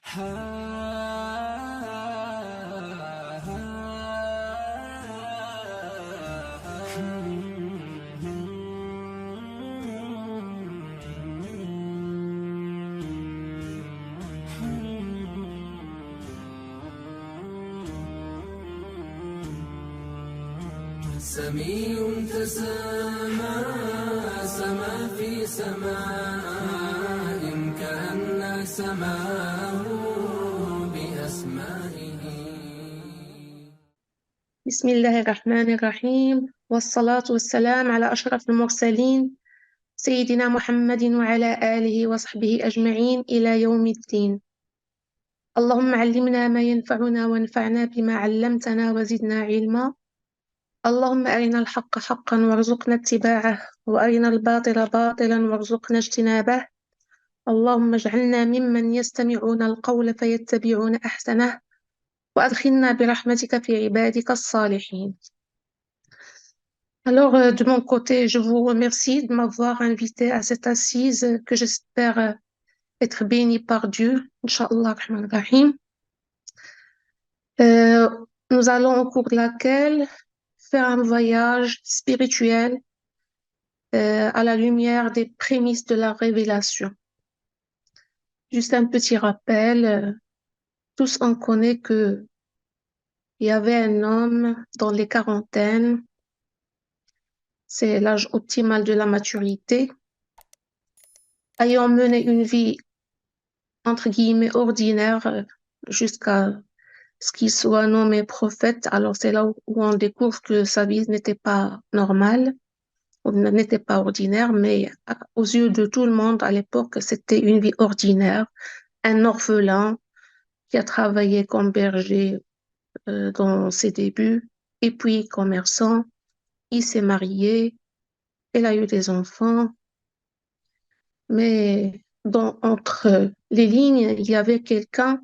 سمي تسامى سما في سماء كأن سماه بأسمائه. بسم الله الرحمن الرحيم، والصلاة والسلام على أشرف المرسلين سيدنا محمد وعلى آله وصحبه أجمعين إلى يوم الدين. اللهم علمنا ما ينفعنا وانفعنا بما علمتنا وزدنا علما. اللهم أرنا الحق حقا وارزقنا اتباعه، وأرنا الباطل باطلا وارزقنا اجتنابه. اللهم اجعلنا ممن يستمعون القول فيتبعون أحسنه، وأدخلنا برحمتك في عبادك الصالحين. Alors, de mon côté, je vous remercie de m'avoir invité à cette assise que j'espère être bénie par Dieu, Inch'Allah Rahman Rahim. Nous allons au cours de laquelle faire un voyage spirituel à la lumière des prémices de la révélation. Juste un petit rappel, tous on connaît que il y avait un homme dans les quarantaines, c'est l'âge optimal de la maturité, ayant mené une vie entre guillemets ordinaire jusqu'à ce qu'il soit nommé prophète. Alors c'est là où on découvre que sa vie n'était pas normale, ou n'était pas ordinaire, mais aux yeux de tout le monde à l'époque, c'était une vie ordinaire. Un orphelin qui a travaillé comme berger dans ses débuts, et puis commerçant. Il s'est marié, il a eu des enfants, mais entre les lignes, il y avait quelqu'un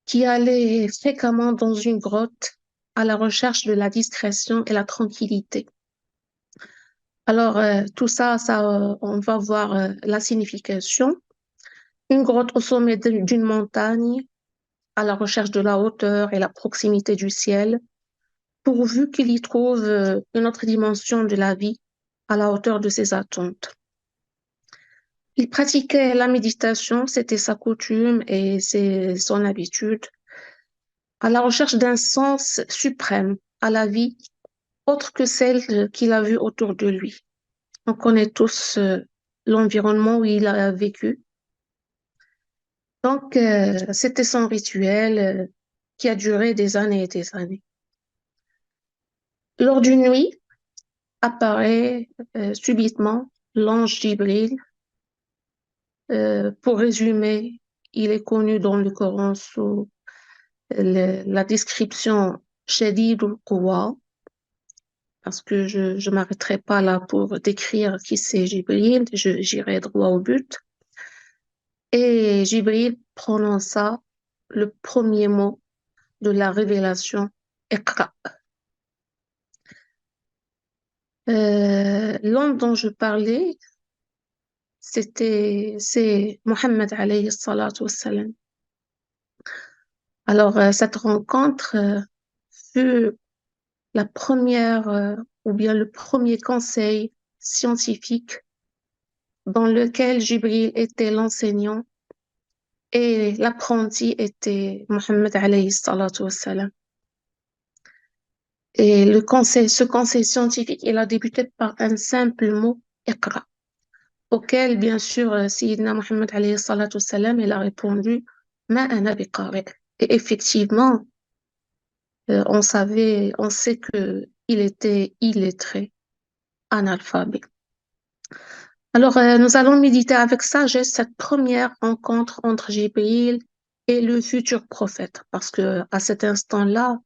qui allait fréquemment dans une grotte à la recherche de la discrétion et la tranquillité. Alors, tout ça, on va voir la signification. Une grotte au sommet d'une montagne, à la recherche de la hauteur et la proximité du ciel, pourvu qu'il y trouve une autre dimension de la vie à la hauteur de ses attentes. Il pratiquait la méditation, c'était sa coutume et c'est son habitude, à la recherche d'un sens suprême à la vie, autre que celle qu'il a vue autour de lui. On connaît tous l'environnement où il a vécu. Donc, c'était son rituel qui a duré des années et des années. Lors d'une nuit, apparaît subitement l'ange Jibril. Pour résumer, il est connu dans le Coran sous la description Shadidul Quwa, parce que je ne m'arrêterai pas là pour décrire qui c'est Jibril, j'irai droit au but. Et Jibril prononça le premier mot de la révélation, Iqra. L'homme dont je parlais, c'est Mohammed alayhi salatu wassalam. Alors, cette rencontre fut la première ou bien le premier conseil scientifique dans lequel Jibril était l'enseignant et l'apprenti était Mohammed alayhi salatu wassalam. Et ce conseil scientifique, il a débuté par un simple mot, Iqra, auquel, bien sûr, Sayyidina Mohammed alayhi salatu wassalam, il a répondu, Ma ana biqari. Et effectivement, on sait que il était illettré, analphabète. Alors, nous allons méditer avec sagesse cette première rencontre entre Jibril et le futur prophète, parce que à cet instant-là,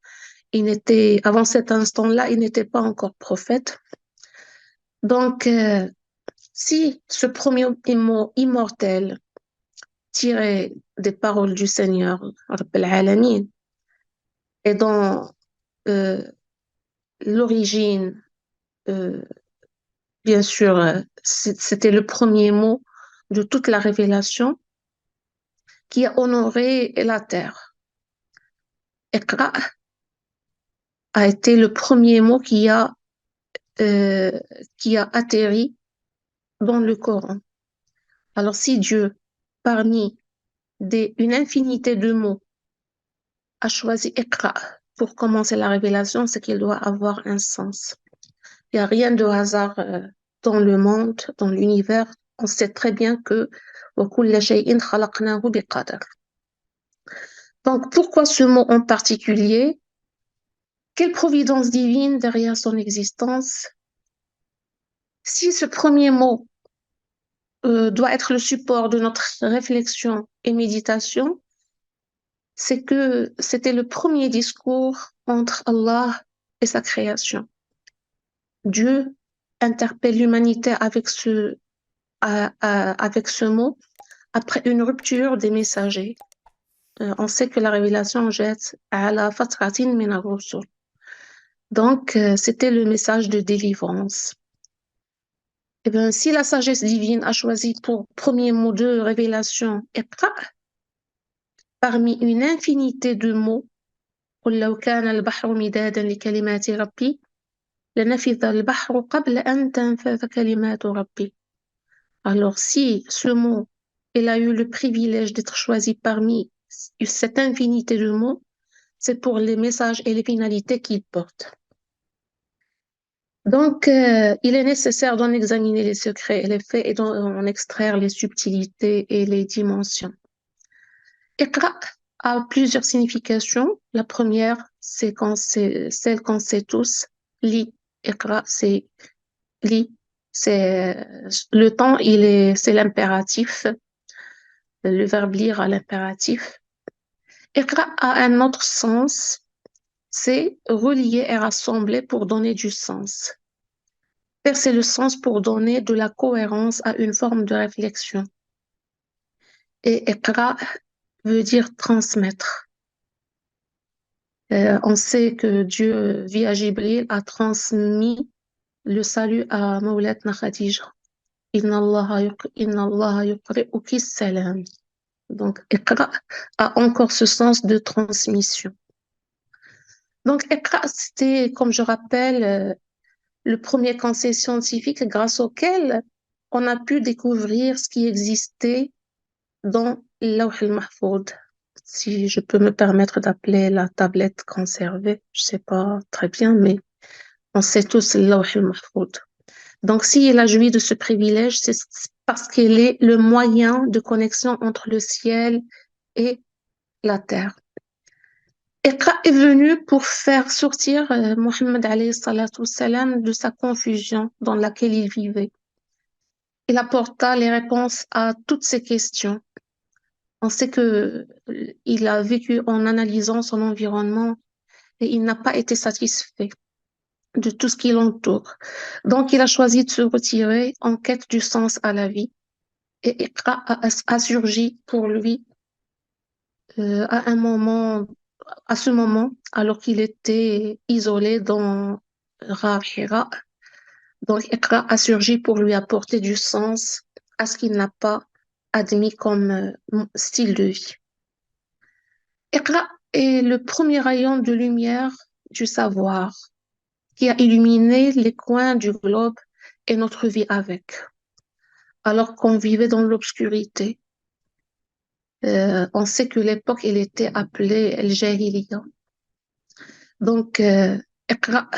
avant cet instant-là, il n'était pas encore prophète. Donc, si ce premier mot immortel tiré des paroles du Seigneur, Rabb al-Alamin, est dans l'origine, bien sûr, c'était le premier mot de toute la révélation, qui a honoré la terre. Iqra a été le premier mot qui a atterri dans le Coran. Alors, si Dieu, parmi une infinité de mots, a choisi Iqra pour commencer la révélation, c'est qu'il doit avoir un sens. Il n'y a rien de hasard dans le monde, dans l'univers. On sait très bien que وَكُلَّ شَيْءٍ خَلَقْنَاهُ بِقَدَرٍ. Donc, pourquoi ce mot en particulier? Quelle providence divine derrière son existence? Si ce premier mot doit être le support de notre réflexion et méditation, c'est que c'était le premier discours entre Allah et sa création. Dieu interpelle l'humanité avec avec ce mot après une rupture des messagers. On sait que la révélation jette à la fatratin min ar-rusul. Donc, c'était le message de délivrance. Eh bien, si la sagesse divine a choisi pour premier mot de révélation Iqra, parmi une infinité de mots, قل لو كان البحر مدادا لكلمات ربي لنفذ البحر قبل أن تنفذ كلمات ربي. Alors, si ce mot, il a eu le privilège d'être choisi parmi cette infinité de mots, c'est pour les messages et les finalités qu'il porte. Donc, il est nécessaire d'en examiner les secrets et les faits et d'en extraire les subtilités et les dimensions. Iqra a plusieurs significations. La première, c'est celle qu'on sait tous. Li, Iqra, c'est li. C'est le temps, c'est l'impératif. Le verbe lire a l'impératif. Iqra a un autre sens, c'est relier et rassembler pour donner du sens. Verser le sens pour donner de la cohérence à une forme de réflexion. Et Iqra veut dire transmettre. On sait que Dieu, via Jibril, a transmis le salut à Mawlatna Khadija. Inna Allah yuqri'uki salam. Donc, Iqra a encore ce sens de transmission. Donc, Iqra, c'était, comme je rappelle, le premier conseil scientifique grâce auquel on a pu découvrir ce qui existait dans Lawh al-Mahfoud. Si je peux me permettre d'appeler la tablette conservée, je sais pas très bien, mais on sait tous Lawh al-Mahfoud. Donc, s'il a joui de ce privilège, c'est parce qu'il est le moyen de connexion entre le ciel et la terre. Iqra est venu pour faire sortir Mohammed alayhi salatu salam de sa confusion dans laquelle il vivait. Il apporta les réponses à toutes ces questions. On sait que il a vécu en analysant son environnement et il n'a pas été satisfait de tout ce qui l'entoure. Donc, il a choisi de se retirer en quête du sens à la vie. Et Iqra a surgi pour lui à ce moment, alors qu'il était isolé dans Ghar Hira. Donc, Iqra a surgi pour lui apporter du sens à ce qu'il n'a pas admis comme style de vie. Iqra est le premier rayon de lumière du savoir qui a illuminé les coins du globe et notre vie avec. Alors qu'on vivait dans l'obscurité, on sait que l'époque, elle était appelée El-Jahiliya. Donc, Iqra,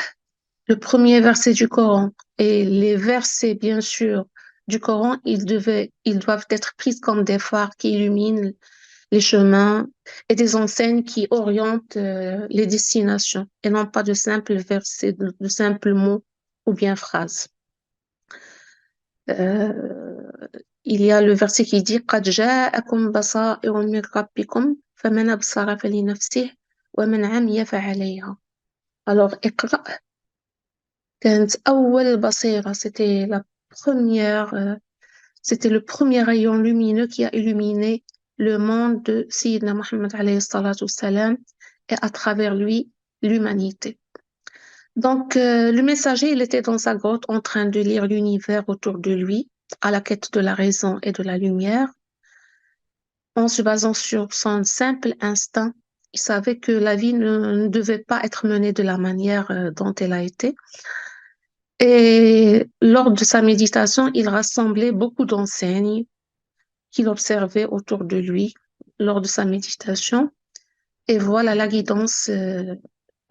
le premier verset du Coran et les versets, bien sûr, du Coran, ils doivent être pris comme des phares qui illuminent les chemins et des enseignes qui orientent les destinations et non pas de simples versets, de simples mots ou bien phrases. Il y a le verset qui dit قد جاءكم بصائر من ربكم فمن أبصر فلنفسه ومن عمي فعليها. Alors, اقرأ كانت أول بصيرة, c'était le premier rayon lumineux qui a illuminé le monde de Sayyidina Muhammad alayhi salatu salam et à travers lui, l'humanité. Donc, le messager, il était dans sa grotte en train de lire l'univers autour de lui, à la quête de la raison et de la lumière. en se basant sur son simple instinct, il savait que la vie ne devait pas être menée de la manière dont elle a été. Et lors de sa méditation, il rassemblait beaucoup d'enseignes qu'il observait autour de lui lors de sa méditation. Et voilà la guidance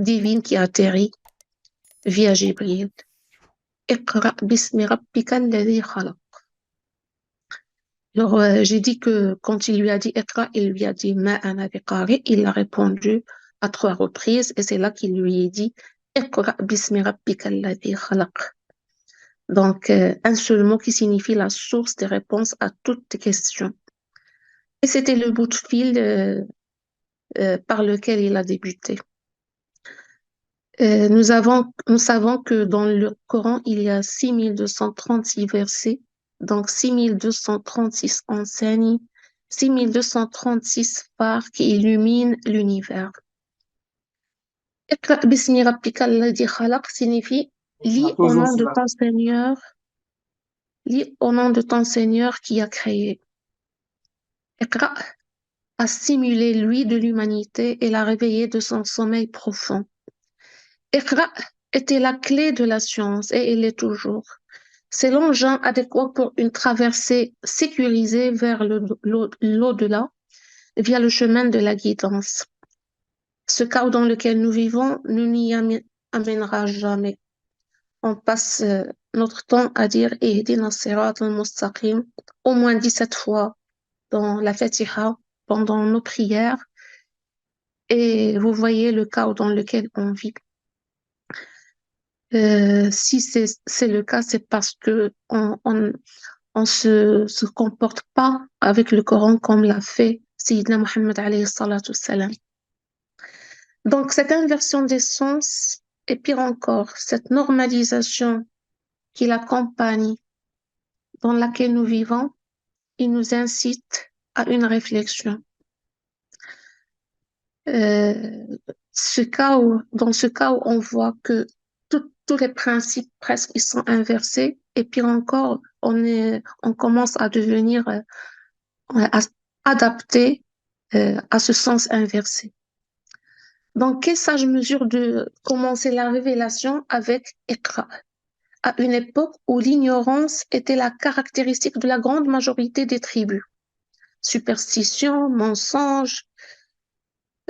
divine qui atterrit via Jibril. Iqra bismi rabbika alladhi khalaq. Alors, j'ai dit que quand il lui a dit Iqra, il lui a dit Ma ana biqari. Il a répondu à 3 reprises et c'est là qu'il lui a dit Iqra bismi rabbika alladhi khalaq. Donc, un seul mot qui signifie la source des réponses à toutes tes questions. Et c'était le bout de fil par lequel il a débuté. Nous savons que dans le Coran, il y a 6236 versets, donc 6236 enseignes, 6236 phares qui illuminent l'univers. Iqra bismi rabbika alladhi khalaq signifie lis au nom de ton Seigneur, lis au nom de ton Seigneur qui a créé. Iqra a stimulé lui de l'humanité et l'a réveillé de son sommeil profond. Iqra était la clé de la science et elle l'est toujours. C'est l'engin adéquat pour une traversée sécurisée vers l'au-delà via le chemin de la guidance. Ce chaos dans lequel nous vivons ne nous y amènera jamais. On passe notre temps à dire Ihdina sirat al-mustaqim au moins 17 fois dans la Fatiha, pendant nos prières, et vous voyez le chaos dans lequel on vit. Si c'est le cas, c'est parce que on se comporte pas avec le Coran comme l'a fait Sayyidina Muhammad alayhi salatu wassalam. Donc, cette inversion des sens, et pire encore, cette normalisation qui l'accompagne, dans laquelle nous vivons, il nous incite à une réflexion. Dans ce cas où on voit que tous les principes presque ils sont inversés, et pire encore, on commence à devenir adapté à ce sens inversé. Donc, quelle sage mesure de commencer la révélation avec Iqra, à une époque où l'ignorance était la caractéristique de la grande majorité des tribus. Superstition, mensonge,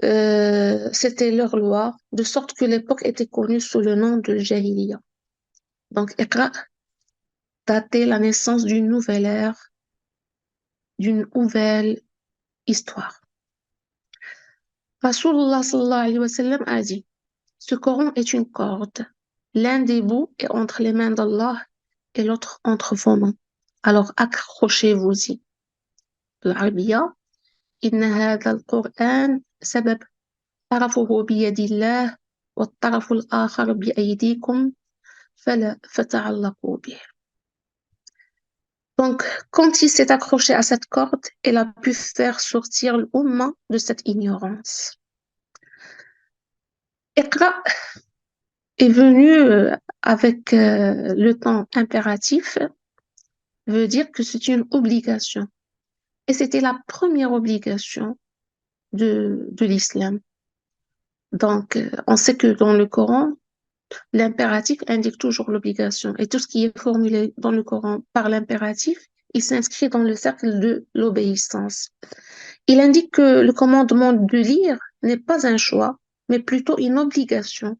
c'était leur loi, de sorte que l'époque était connue sous le nom de Jahiliya. Donc, Iqra datait la naissance d'une nouvelle ère, d'une nouvelle histoire. Rasulullah sallallahu alayhi wa sallam a dit, ce Coran est une corde. L'un des bouts est entre les mains d'Allah et l'autre entre vos mains. Alors accrochez-vous-y. العربية إن هذا القرآن سبب طرفه بيد الله والطرف الآخر بأيديكم فلا فتعلقوا به. Donc, quand il s'est accroché à cette corde, il a pu faire sortir l'umma de cette ignorance. Iqra est venu avec le temps impératif, veut dire que c'est une obligation. Et c'était la première obligation de l'islam. Donc, on sait que dans le Coran, l'impératif indique toujours l'obligation. Et tout ce qui est formulé dans le Coran par l'impératif, il s'inscrit dans le cercle de l'obéissance. Il indique que le commandement de lire n'est pas un choix, mais plutôt une obligation.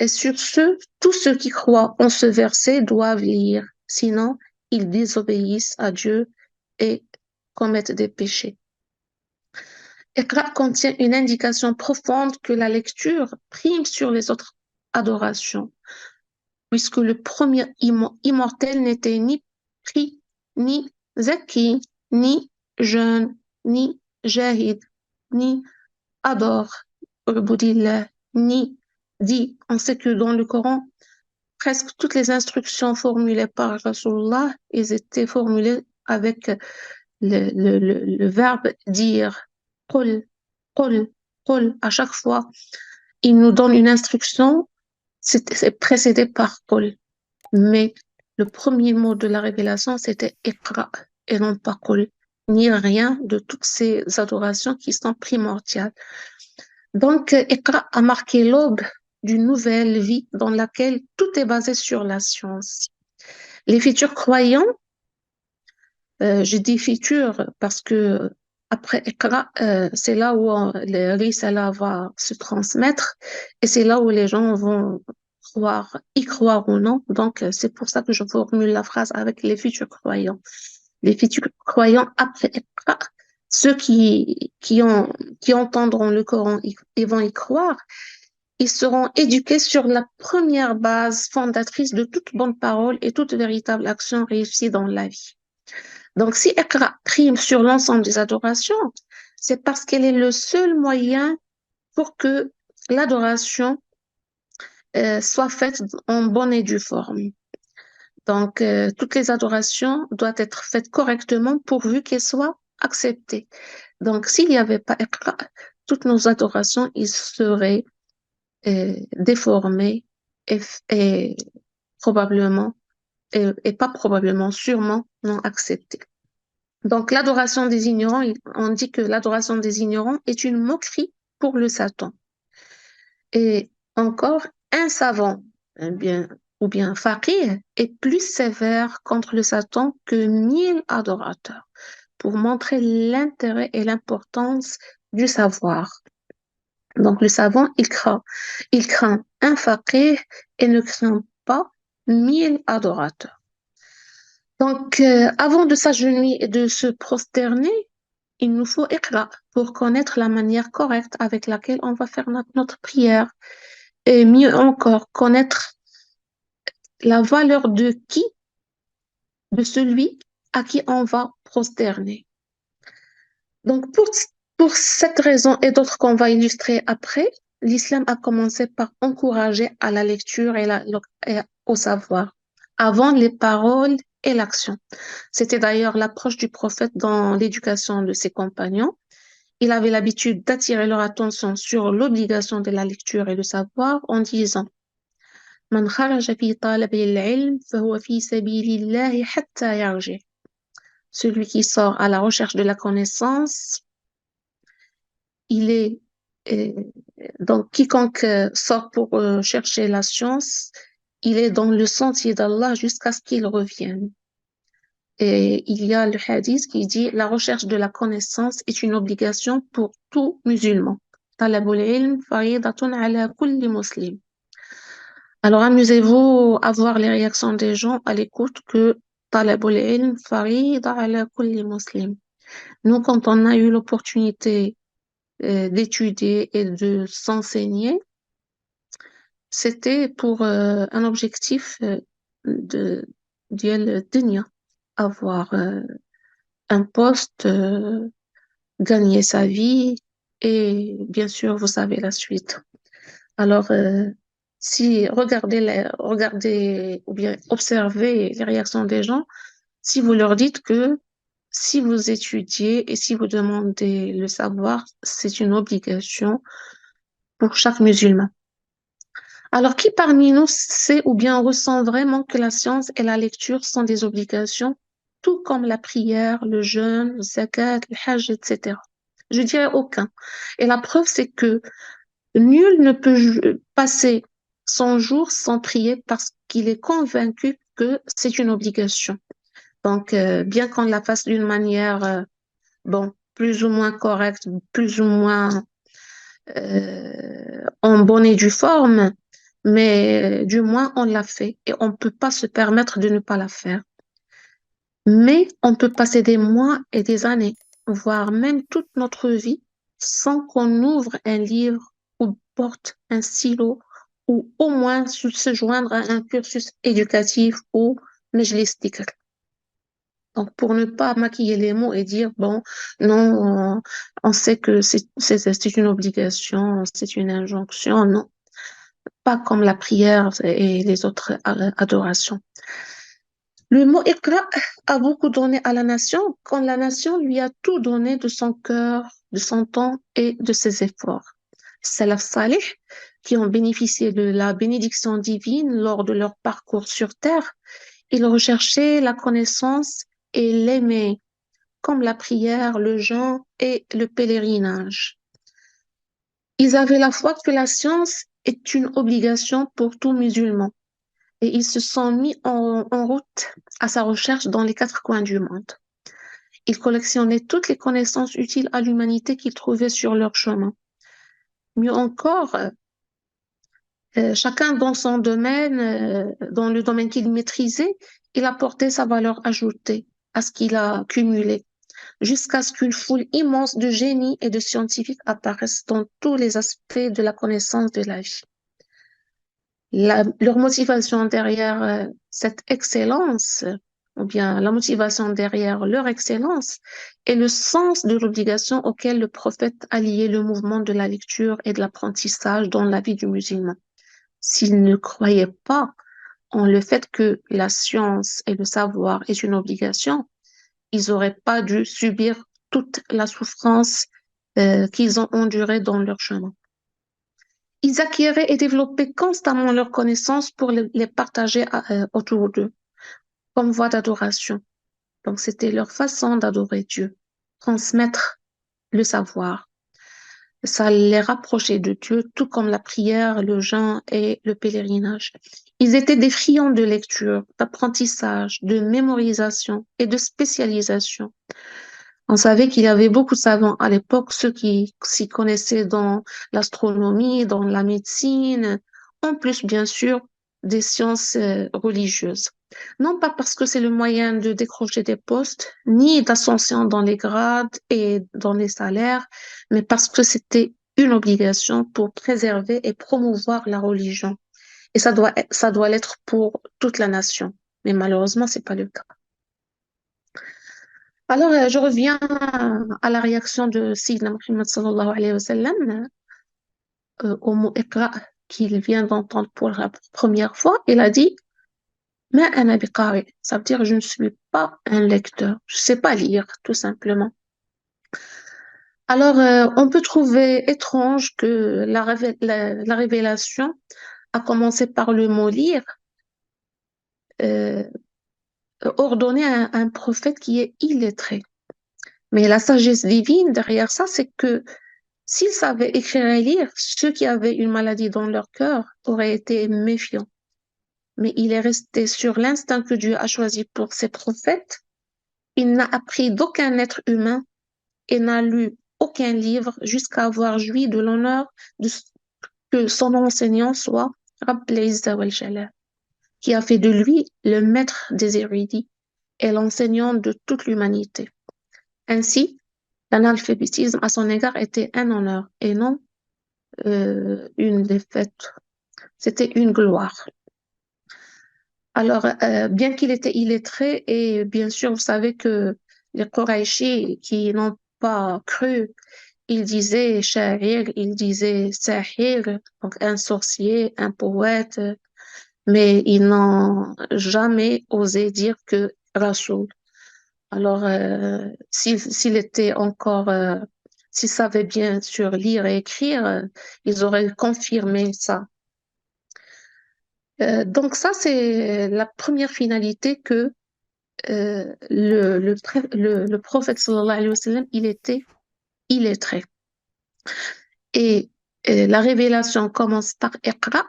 Et sur ce, tous ceux qui croient en ce verset doivent lire, sinon ils désobéissent à Dieu et commettent des péchés. Iqra contient une indication profonde que la lecture prime sur les autres adorations, puisque le premier immortel n'était ni pris, ni zaki, ni jeune, ni jahid, ni adore, ni dit. On sait que dans le Coran, presque toutes les instructions formulées par Rasulullah, elles étaient formulées avec le verbe dire. Qul, qul, qul. À chaque fois, il nous donne une instruction, c'est précédé par qul. Mais le premier mot de la révélation, c'était Iqra et non pas qul. ni rien de toutes ces adorations qui sont primordiales. Donc, Iqra a marqué l'aube d'une nouvelle vie dans laquelle tout est basé sur la science. Les futurs croyants, je dis futurs parce que après Iqra, c'est là où le risala va se transmettre et c'est là où les gens vont croire, y croire ou non. Donc, c'est pour ça que je formule la phrase avec les futurs croyants. Les futurs croyants après Iqra, ceux qui entendront le Coran, ils vont y croire. Ils seront éduqués sur la première base fondatrice de toute bonne parole et toute véritable action réussie dans la vie. Donc, si Iqra prime sur l'ensemble des adorations, c'est parce qu'elle est le seul moyen pour que l'adoration soit faite en bonne et due forme. Donc, toutes les adorations doivent être faites correctement pourvu qu'elles soient acceptées. Donc, s'il n'y avait pas Iqra, toutes nos adorations, ils seraient déformées et probablement, et pas probablement, sûrement non acceptées. Donc, l'adoration des ignorants, on dit que l'adoration des ignorants est une moquerie pour le Satan. Et encore, un savant, ou bien faqih, est plus sévère contre le Satan que 1000 adorateurs pour montrer l'intérêt et l'importance du savoir. Donc, le savant, il craint un faqih et ne craint pas 1000 adorateurs. Donc, avant de s'agenouiller et de se prosterner, il nous faut Iqra pour connaître la manière correcte avec laquelle on va faire notre prière. Et mieux encore, connaître la valeur de qui, de celui à qui on va prosterner. Donc, pour cette raison et d'autres qu'on va illustrer après, l'islam a commencé par encourager à la lecture et au savoir, avant les paroles et l'action. C'était d'ailleurs l'approche du prophète dans l'éducation de ses compagnons. Il avait l'habitude d'attirer leur attention sur l'obligation de la lecture et du savoir en disant من خرج في طلب العلم فهو في سبيل الله حتى يرجع. Celui qui sort à la recherche de la connaissance, il est donc quiconque sort pour chercher la science, il est dans le sentier d'Allah jusqu'à ce qu'il revienne. Et il y a le hadith qui dit la recherche de la connaissance est une obligation pour tout musulman. Talabul ilm faridatun ala kulli muslim. Alors amusez-vous à voir les réactions des gens à l'écoute que Talabul ilm farida ala kulli muslim. Nous, quand on a eu l'opportunité d'étudier et de s'enseigner, c'était pour un objectif de ديال الدنيا, avoir un poste, gagner sa vie et bien sûr, vous savez la suite. Alors, si regardez ou bien observez les réactions des gens, si vous leur dites que si vous étudiez et si vous demandez le savoir, c'est une obligation pour chaque musulman. Alors, qui parmi nous sait ou bien ressent vraiment que la science et la lecture sont des obligations, tout comme la prière, le jeûne, le zakat, le hajj, etc. Je dirais aucun. Et la preuve, c'est que nul ne peut passer son jour sans prier parce qu'il est convaincu que c'est une obligation. Donc, bien qu'on la fasse d'une manière, bon, plus ou moins correcte, plus ou moins en bonne et due forme, mais du moins on l'a fait et on ne peut pas se permettre de ne pas la faire. Mais on peut passer des mois et des années, voire même toute notre vie, sans qu'on ouvre un livre ou porte un stylo ou au moins se joindre à un cursus éducatif ou majlis dhikr. Donc, pour ne pas maquiller les mots et dire, bon, non, on sait que c'est une obligation, c'est une injonction, non. Pas comme la prière et les autres adorations. Le mot Iqra a beaucoup donné à la nation quand la nation lui a tout donné de son cœur, de son temps et de ses efforts. Salaf Salih, qui ont bénéficié de la bénédiction divine lors de leur parcours sur terre, ils recherchaient la connaissance et l'aimaient comme la prière, le jeûne et le pèlerinage. Ils avaient la foi que la science est une obligation pour tout musulman et ils se sont mis en route à sa recherche dans les quatre coins du monde. Ils collectionnaient toutes les connaissances utiles à l'humanité qu'ils trouvaient sur leur chemin. Mieux encore, chacun dans son domaine, dans le domaine qu'il maîtrisait, il apportait sa valeur ajoutée à ce qu'il a cumulé, jusqu'à ce qu'une foule immense de génies et de scientifiques apparaissent dans tous les aspects de la connaissance de la vie. Leur motivation derrière cette excellence, ou bien la motivation derrière leur excellence, est le sens de l'obligation auquel le prophète a lié le mouvement de la lecture et de l'apprentissage dans la vie du musulman. S'ils ne croyaient pas en le fait que la science et le savoir est une obligation, ils n'auraient pas dû subir toute la souffrance qu'ils ont endurée dans leur chemin. Ils acquéraient et développaient constamment leurs connaissances pour les partager autour d'eux, comme voie d'adoration. Donc, c'était leur façon d'adorer Dieu, transmettre le savoir. Ça les rapprochait de Dieu, tout comme la prière, le jeûne et le pèlerinage. Ils étaient des friands de lecture, d'apprentissage, de mémorisation et de spécialisation. On savait qu'il y avait beaucoup de savants à l'époque, ceux qui s'y connaissaient dans l'astronomie, dans la médecine, en plus, bien sûr, des sciences religieuses. Non pas parce que c'est le moyen de décrocher des postes, ni d'ascension dans les grades et dans les salaires, mais parce que c'était une obligation pour préserver et promouvoir la religion. Et ça doit l'être pour toute la nation. Mais malheureusement, c'est pas le cas. Alors, je reviens à la réaction de Sayyidina Muhammad sallallahu alayhi wa sallam au mot Iqra qu'il vient d'entendre pour la première fois. Il a dit Ma ana biqari. Ça veut dire je ne suis pas un lecteur. Je sais pas lire, tout simplement. Alors, on peut trouver étrange que la révélation a commencé par le mot lire, euh, ordonné à un prophète qui est illettré. Mais la sagesse divine derrière ça, c'est que s'ils savaient écrire et lire, ceux qui avaient une maladie dans leur cœur auraient été méfiants. Mais il est resté sur l'instinct que Dieu a choisi pour ses prophètes. Il n'a appris d'aucun être humain et n'a lu aucun livre jusqu'à avoir joui de l'honneur de que son enseignant soit Rabb al-Izza wal Jalal, qui a fait de lui le maître des érudits et l'enseignant de toute l'humanité. Ainsi, l'analphabétisme à son égard était un honneur et non une défaite. C'était une gloire. Alors, bien qu'il était illettré, et bien sûr, vous savez que les Qurayshis qui n'ont pas cru, ils disaient sha'ir, ils disaient sahir, donc un sorcier, un poète, mais ils n'ont jamais osé dire que Rasoul. Alors, s'il était encore, s'il savait bien sûr lire et écrire, ils auraient confirmé ça. Donc ça, c'est la première finalité que le prophète sallallahu alayhi wa sallam, il était illettré. Et la révélation commence par Iqra,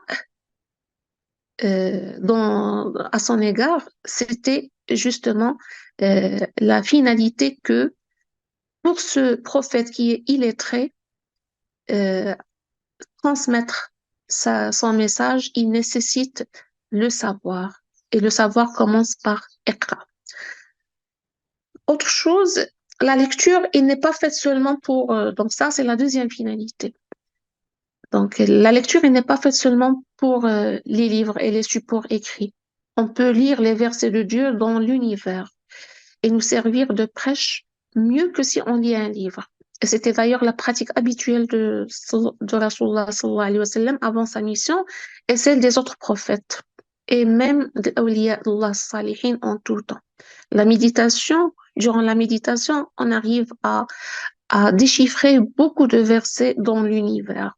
à son égard, c'était justement la finalité que pour ce prophète qui est illettré, euh, transmettre son message, il nécessite le savoir. Et le savoir commence par Iqra. Autre chose, la lecture, il n'est pas faite seulement pour... donc ça, c'est la deuxième finalité. Donc la lecture, il n'est pas faite seulement pour les livres et les supports écrits. On peut lire les versets de Dieu dans l'univers et nous servir de prêche mieux que si on lit un livre. Et c'était d'ailleurs la pratique habituelle de Rasulullah sallallahu alayhi wa sallam avant sa mission et celle des autres prophètes et même des awliya Allah salihin en tout temps. La méditation, durant la méditation, on arrive à déchiffrer beaucoup de versets dans l'univers.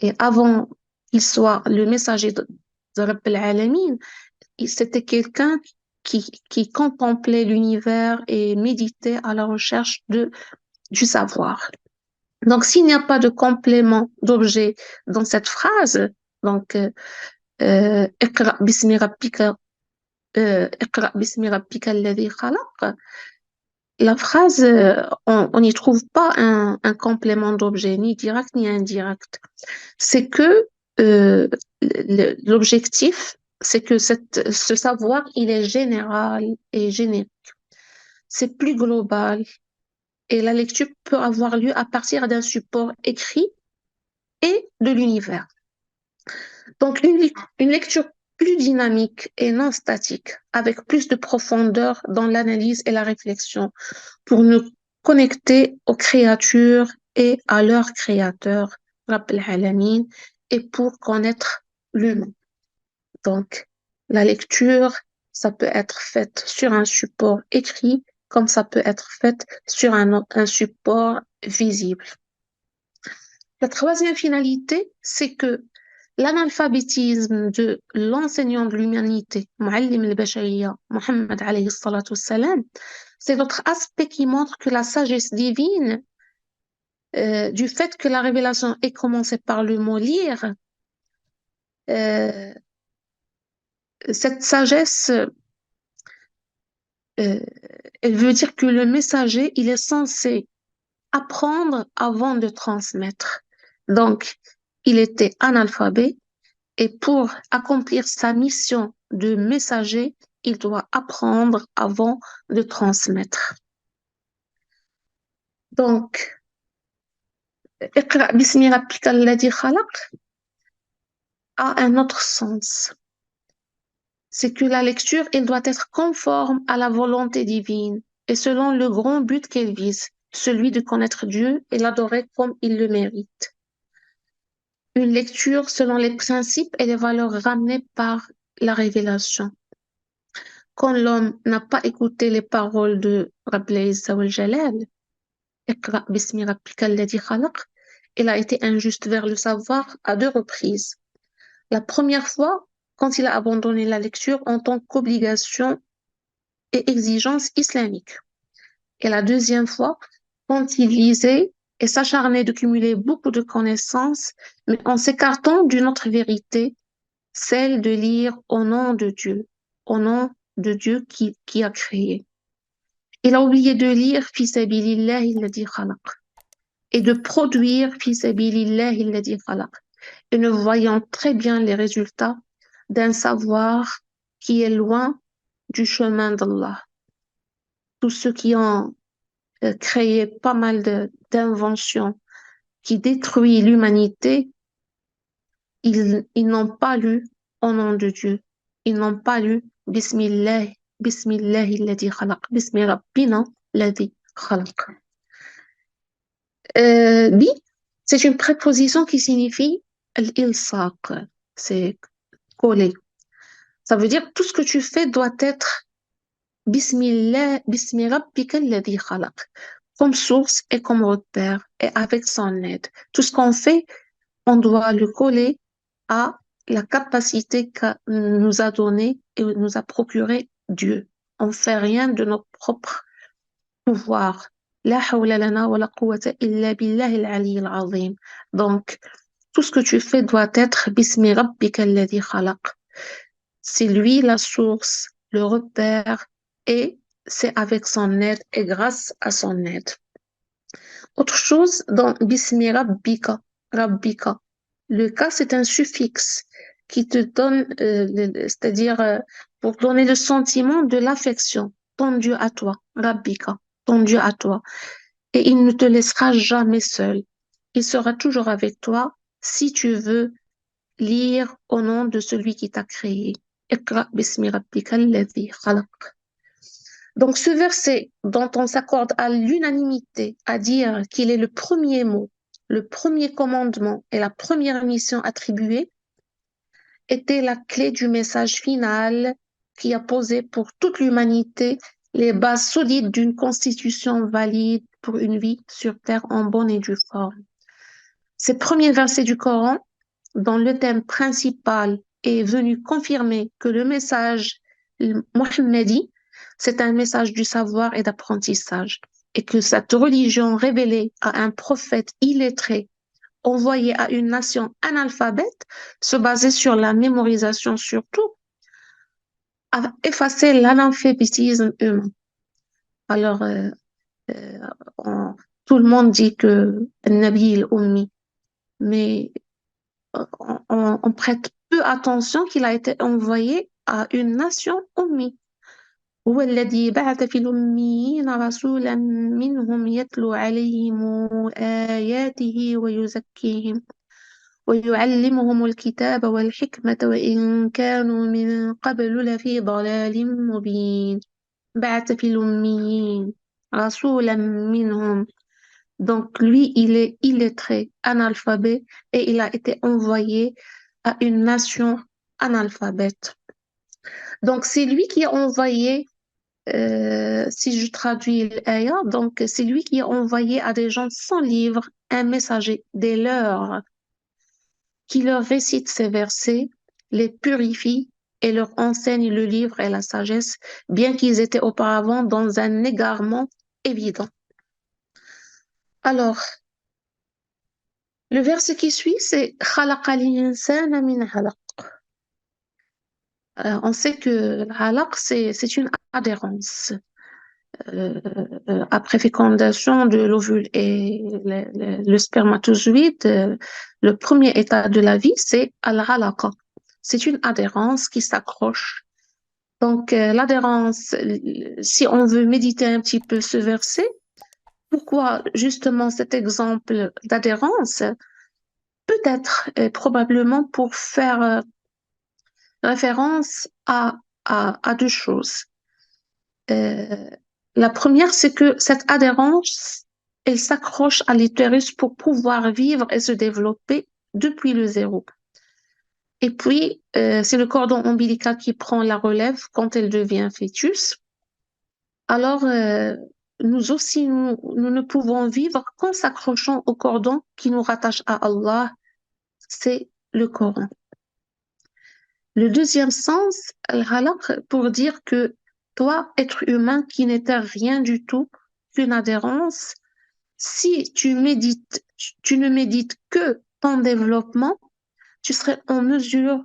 Et avant qu'il soit le messager de Rabb al-Alamin, c'était quelqu'un qui contemplaient l'univers et méditaient à la recherche du savoir. Donc, s'il n'y a pas de complément d'objet dans cette phrase, donc, اقرأ باسم ربك اقرأ باسم ربك الذي خلق, la phrase, on n'y trouve pas un complément d'objet, ni direct ni indirect. C'est que l'objectif, c'est que ce savoir, il est général et générique. C'est plus global et la lecture peut avoir lieu à partir d'un support écrit et de l'univers. Donc, une lecture plus dynamique et non statique, avec plus de profondeur dans l'analyse et la réflexion, pour nous connecter aux créatures et à leur créateur, Rabb al-Alamin, et pour connaître l'humain. Donc, la lecture, ça peut être faite sur un support écrit, comme ça peut être faite sur un support visible. La troisième finalité, c'est que l'analphabétisme de l'enseignant de l'humanité, Muallim al-Bashariya, Muhammad alayhi salatu wassalam, c'est l'autre aspect qui montre que la sagesse divine, du fait que la révélation ait commencé par le mot lire, cette sagesse, elle veut dire que le messager, il est censé apprendre avant de transmettre. Donc, il était analphabète et pour accomplir sa mission de messager, il doit apprendre avant de transmettre. Donc, اقرأ باسم ربك الذي خلق a un autre sens. C'est que la lecture, elle doit être conforme à la volonté divine et selon le grand but qu'elle vise, celui de connaître Dieu et l'adorer comme il le mérite. Une lecture selon les principes et les valeurs ramenées par la révélation. Quand l'homme n'a pas écouté les paroles de Rabbi Izza wal Jalal, Iqra bismi rabbika alladhi khalaq, il a été injuste vers le savoir à 2 reprises. La première fois, quand il a abandonné la lecture en tant qu'obligation et exigence islamique. Et la deuxième fois, quand il lisait et s'acharnait de cumuler beaucoup de connaissances, mais en s'écartant d'une autre vérité, celle de lire au nom de Dieu, au nom de Dieu qui a créé. Il a oublié de lire fi sabilillahi alladhi khalaq et de produire fi sabilillahi alladhi khalaq et ne voyant très bien les résultats d'un savoir qui est loin du chemin d'Allah. Tous ceux qui ont créé pas mal d'inventions qui détruisent l'humanité, ils n'ont pas lu au nom de Dieu. Ils n'ont pas lu Bismillah, Bismillahi alladhi khalaq, Bismi Rabbina alladhi khalaq. Bi, c'est une préposition qui signifie l'ilsaq, c'est coller. Ça veut dire tout ce que tu fais doit être Bismillah, Bismi Rabbika alladhi khalaq, comme source et comme repère et avec son aide. Tout ce qu'on fait, on doit le coller à la capacité que nous a donné et nous a procuré Dieu. On ne fait rien de notre propre pouvoir. La hawla lana wa la quwwata illa billahi al-ali al-azim. Donc, tout ce que tu fais doit être Bismi Rabbika alladhi khalaq. C'est lui la source, le repère, et c'est avec son aide et grâce à son aide. Autre chose, dans Bismi Rabbika, Rabbika, le ka, c'est un suffixe qui te donne, c'est-à-dire pour donner le sentiment de l'affection, ton Dieu à toi, Rabbika, ton Dieu à toi. Et il ne te laissera jamais seul. Il sera toujours avec toi si tu veux lire au nom de celui qui t'a créé. Iqra bismi rabbika alladhi khalaq. Donc ce verset dont on s'accorde à l'unanimité à dire qu'il est le premier mot, le premier commandement et la première mission attribuée, était la clé du message final qui a posé pour toute l'humanité les bases solides d'une constitution valide pour une vie sur terre en bonne et due forme. Ces premiers versets du Coran, dont le thème principal est venu confirmer que le message Mohammedi, c'est un message du savoir et d'apprentissage, et que cette religion révélée à un prophète illettré, envoyé à une nation analphabète, se basait sur la mémorisation surtout, a effacé l'analphabétisme humain. Alors, euh, on- tout le monde dit que Nabi il ummi, mais on prête peu attention qu'il a été envoyé à une nation ummi. هو الذي بعث في الأميين رسولا منهم يتلو عليهم آياته ويزكيهم ويعلمهم الكتاب والحكمة وإن كانوا من قبل لفي ضلال مبين بعث في الأميين رسولا منهم. Donc lui, il est illettré, analphabet, et il a été envoyé à une nation analphabète. Donc c'est lui qui a envoyé, si je traduis l'aya, donc c'est lui qui a envoyé à des gens sans livre un messager des leurs qui leur récite ces versets, les purifie et leur enseigne le livre et la sagesse, bien qu'ils étaient auparavant dans un égarement évident. Alors, le verset qui suit, c'est خَلَقَ الْإِنسَانَ مِنْ عَلَقٍ. On sait que l'alaq, c'est une adhérence. Euh, Après fécondation de l'ovule et le spermatozoïde, le premier état de la vie, c'est al-alaqa. C'est une adhérence qui s'accroche. Donc, l'adhérence, si on veut méditer un petit peu ce verset, pourquoi justement cet exemple d'adhérence? Peut-être, probablement pour faire référence à deux choses. Euh, la première, c'est que cette adhérence, elle s'accroche à l'utérus pour pouvoir vivre et se développer depuis le zéro. Et puis, c'est le cordon ombilical qui prend la relève quand elle devient fœtus. Alors, nous aussi, nous ne pouvons vivre qu'en s'accrochant au cordon qui nous rattache à Allah, c'est le Coran. Le deuxième sens, al-halaq, pour dire que toi, être humain qui n'était rien du tout qu'une adhérence, si tu médites, tu ne médites que ton développement, tu serais en mesure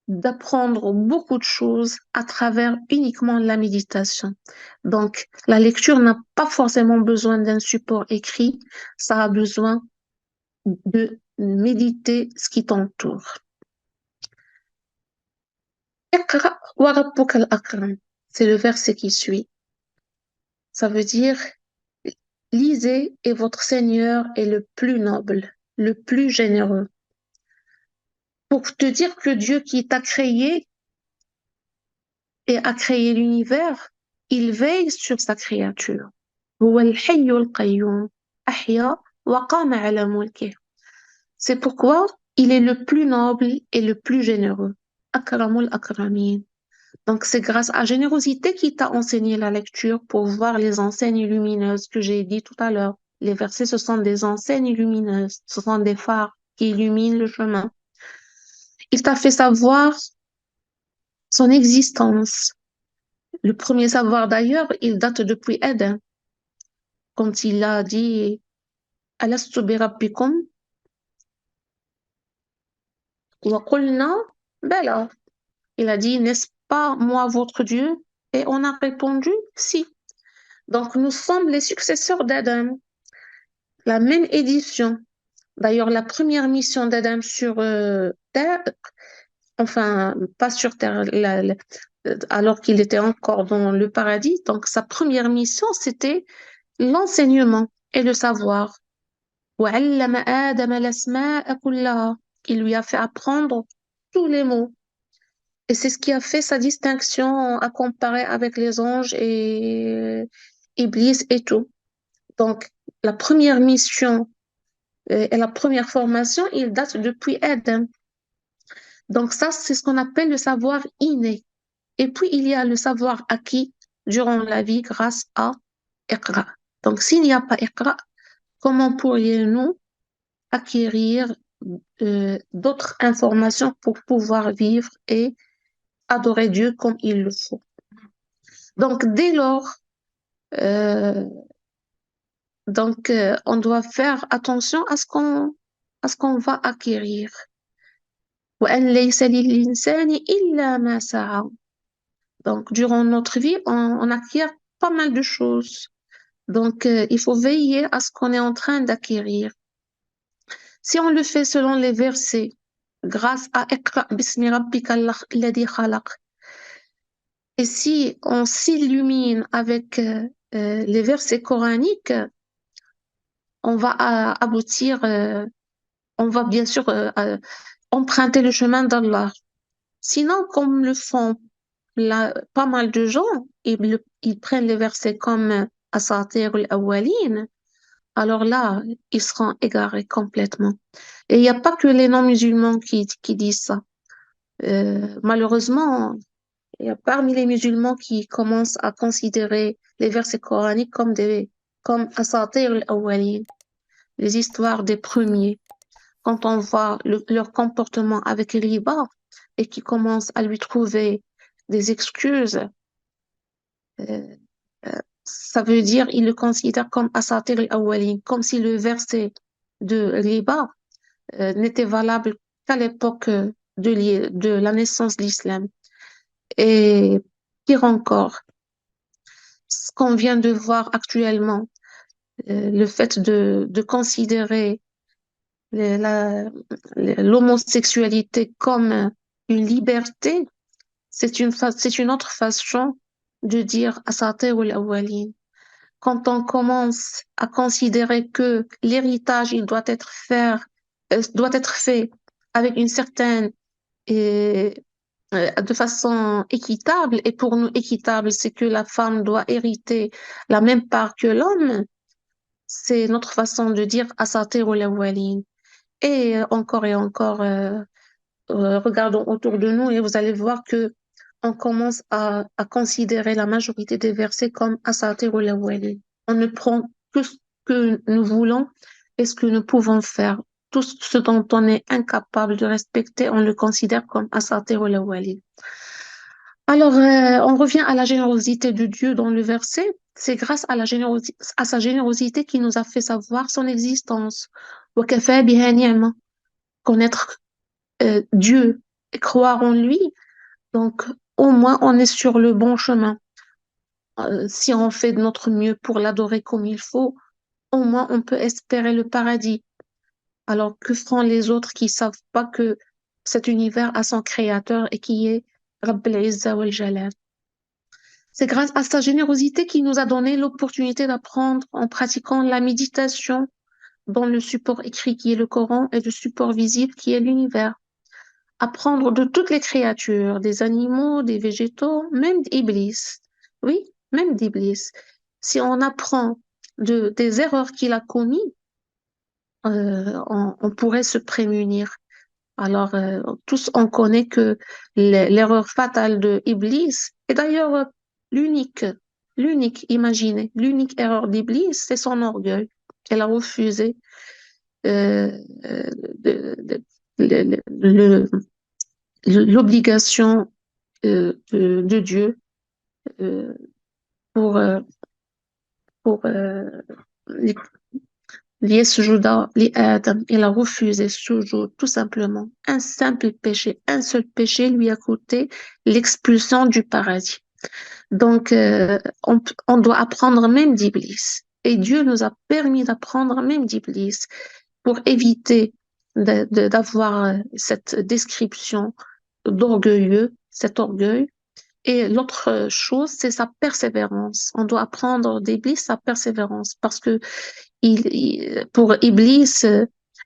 d'apprendre beaucoup de choses à travers uniquement la méditation. Donc, la lecture n'a pas forcément besoin d'un support écrit, ça a besoin de méditer ce qui t'entoure. Iqra wa rabbuka al-akram. C'est le verset qui suit. Ça veut dire, lisez et votre Seigneur est le plus noble, le plus généreux. Pour te dire que Dieu qui t'a créé et a créé l'univers, il veille sur sa créature. هو الحي القيوم أحيا وقام على ملكه. C'est pourquoi il est le plus noble et le plus généreux. Akramul akramin. Donc, c'est grâce à générosité qu'il t'a enseigné la lecture pour voir les enseignes lumineuses que j'ai dit tout à l'heure. Les versets, ce sont des enseignes lumineuses. Ce sont des phares qui illuminent le chemin. Il t'a fait savoir son existence. Le premier savoir d'ailleurs, il date depuis Éden. Quand il a dit Alastu bi rabbikum wa qulna bala. Il a dit, n'est-ce pas moi votre Dieu? Et on a répondu, si. Donc nous sommes les successeurs d'Adam, la même édition. D'ailleurs, la première mission d'Adam sur Terre, enfin, pas sur Terre, alors qu'il était encore dans le paradis, donc sa première mission, c'était l'enseignement et le savoir. وعلم آدم الأسماء كلها. Il lui a fait apprendre tous les mots. Et c'est ce qui a fait sa distinction à comparer avec les anges et Iblis et tout. Donc, la première mission et la première formation, il date depuis Adam. Donc ça, c'est ce qu'on appelle le savoir inné. Et puis, il y a le savoir acquis durant la vie grâce à Iqra. Donc, s'il n'y a pas Iqra, comment pourrions-nous acquérir d'autres informations pour pouvoir vivre et adorer Dieu comme il le faut. Donc, dès lors, euh, on doit faire attention à ce qu'on va acquérir. وَأَنْ لَيْسَ لِلْإِنسَانِ إِلَّا مَا سَعَى. Donc, durant notre vie, on acquiert pas mal de choses. Donc, il faut veiller à ce qu'on est en train d'acquérir. Si on le fait selon les versets, grâce à Iqra bismi rabbika alladhi khalaq, et si on s'illumine avec les versets coraniques, on va aboutir, on va bien sûr emprunter le chemin d'Allah. Sinon, comme le font pas mal de gens, ils prennent les versets comme Asatir al-Awwalin, alors là, ils seront égarés complètement. Et il n'y a pas que les non-musulmans qui disent ça. Malheureusement, il y a parmi les musulmans qui commencent à considérer les versets coraniques comme Asatir al-Awwalin, les histoires des premiers. Quand on voit leur comportement avec riba et qui commencent à lui trouver des excuses, euh, ça veut dire ils le considèrent comme Asatir al-Awwalin, comme si le verset de riba n'était valable qu'à l'époque de la naissance de l'islam. Et pire encore, ce qu'on vient de voir actuellement, le fait de considérer l'homosexualité comme une liberté, c'est une autre façon de dire asatir al-awwalin. Quand on commence à considérer que l'héritage, il doit être fait avec une certaine et de façon équitable. Et pour nous, équitable, c'est que la femme doit hériter la même part que l'homme. C'est notre façon de dire asatir al-awwalin. Et encore, regardons autour de nous et vous allez voir que on commence à considérer la majorité des versets comme asatir al-awwalin. On ne prend que ce que nous voulons et ce que nous pouvons faire. Tout ce dont on est incapable de respecter, on le considère comme asatir al-awwalin. Alors, on revient à la générosité de Dieu dans le verset. C'est grâce à à sa générosité qu'il nous a fait savoir son existence. وَكَفَى بِهَا نِعْمَةً. Connaître Dieu et croire en lui. Donc, au moins, on est sur le bon chemin. Si on fait de notre mieux pour l'adorer comme il faut, au moins, on peut espérer le paradis. Alors, que feront les autres qui savent pas que cet univers a son créateur et qui est Rabb al-Izza wal Jalal? C'est grâce à sa générosité qu'il nous a donné l'opportunité d'apprendre en pratiquant la méditation dans le support écrit qui est le Coran et le support visible qui est l'univers. Apprendre de toutes les créatures, des animaux, des végétaux, même d'Iblis. Oui, même d'Iblis. Si on apprend des erreurs qu'il a commises, on pourrait se prémunir. Alors, tous, on connaît que l'erreur fatale de Iblis, et d'ailleurs, l'unique, l'unique erreur d'Iblis, c'est son orgueil. Elle a refusé euh, de- de- le- l'obligation de Dieu euh, pour, pour ليسجد لآدم. Il a refusé sujoud, tout simplement. Un simple péché, un seul péché lui a coûté l'expulsion du paradis. Donc, on doit apprendre même d'Iblis. Et Dieu nous a permis d'apprendre même d'Iblis pour éviter d'avoir cette description d'orgueilleux, cet orgueil. Et l'autre chose, c'est sa persévérance. On doit apprendre d'Iblis sa persévérance parce que pour Iblis,